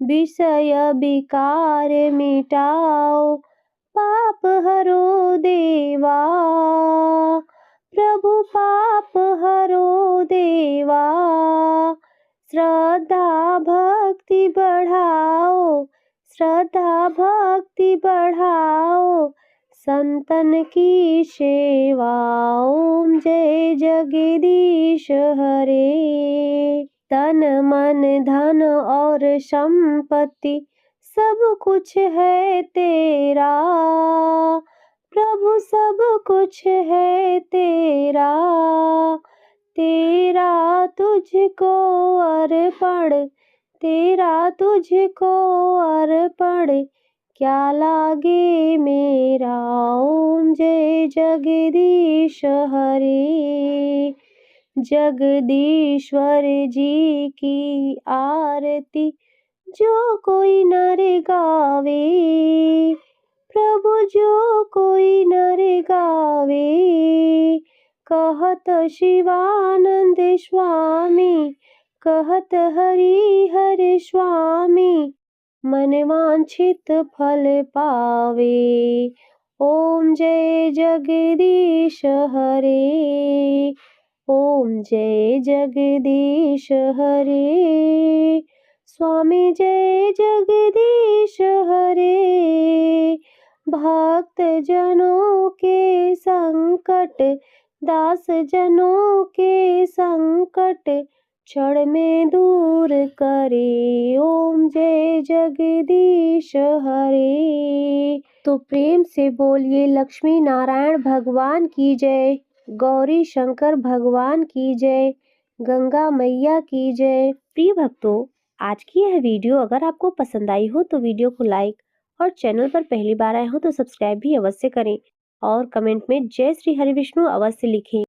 विषय विकार मिटाओ, पाप हरो देवा, प्रभु पाप हरो देवा। श्रद्धा भक्ति बढ़ाओ, श्रद्धा भक्ति बढ़ाओ, संतन की सेवा, ओम जय जगदीश हरे। तन मन धन और संपत्ति सब कुछ है तेरा, प्रभु सब कुछ है तेरा। तेरा तुझको अर्पण, तेरा तुझको अर्पण, क्या लागे मेरा, ओम जय जगदीश हरे। जगदीश्वर जी की आरती जो कोई नर गावे, प्रभु जो कोई नर गावे। कहत शिवानंद स्वामी, कहत हरि हर स्वामी, मन वांछित फल पावे, ओम जय जगदीश हरे। ओम जय जगदीश हरे। स्वामी जय जगदीश हरे। भक्त जनों के संकट, दास जनों के संकट, क्षण में दूर करे, ओम जय जगदीश हरे। तो प्रेम से बोलिए लक्ष्मी नारायण भगवान की जय, गौरी शंकर भगवान की जय, गंगा मैया की जय। प्रिय भक्तों, आज की यह वीडियो अगर आपको पसंद आई हो तो वीडियो को लाइक और चैनल पर पहली बार आए हो तो सब्सक्राइब भी अवश्य करें और कमेंट में जय श्री हरि विष्णु अवश्य लिखें।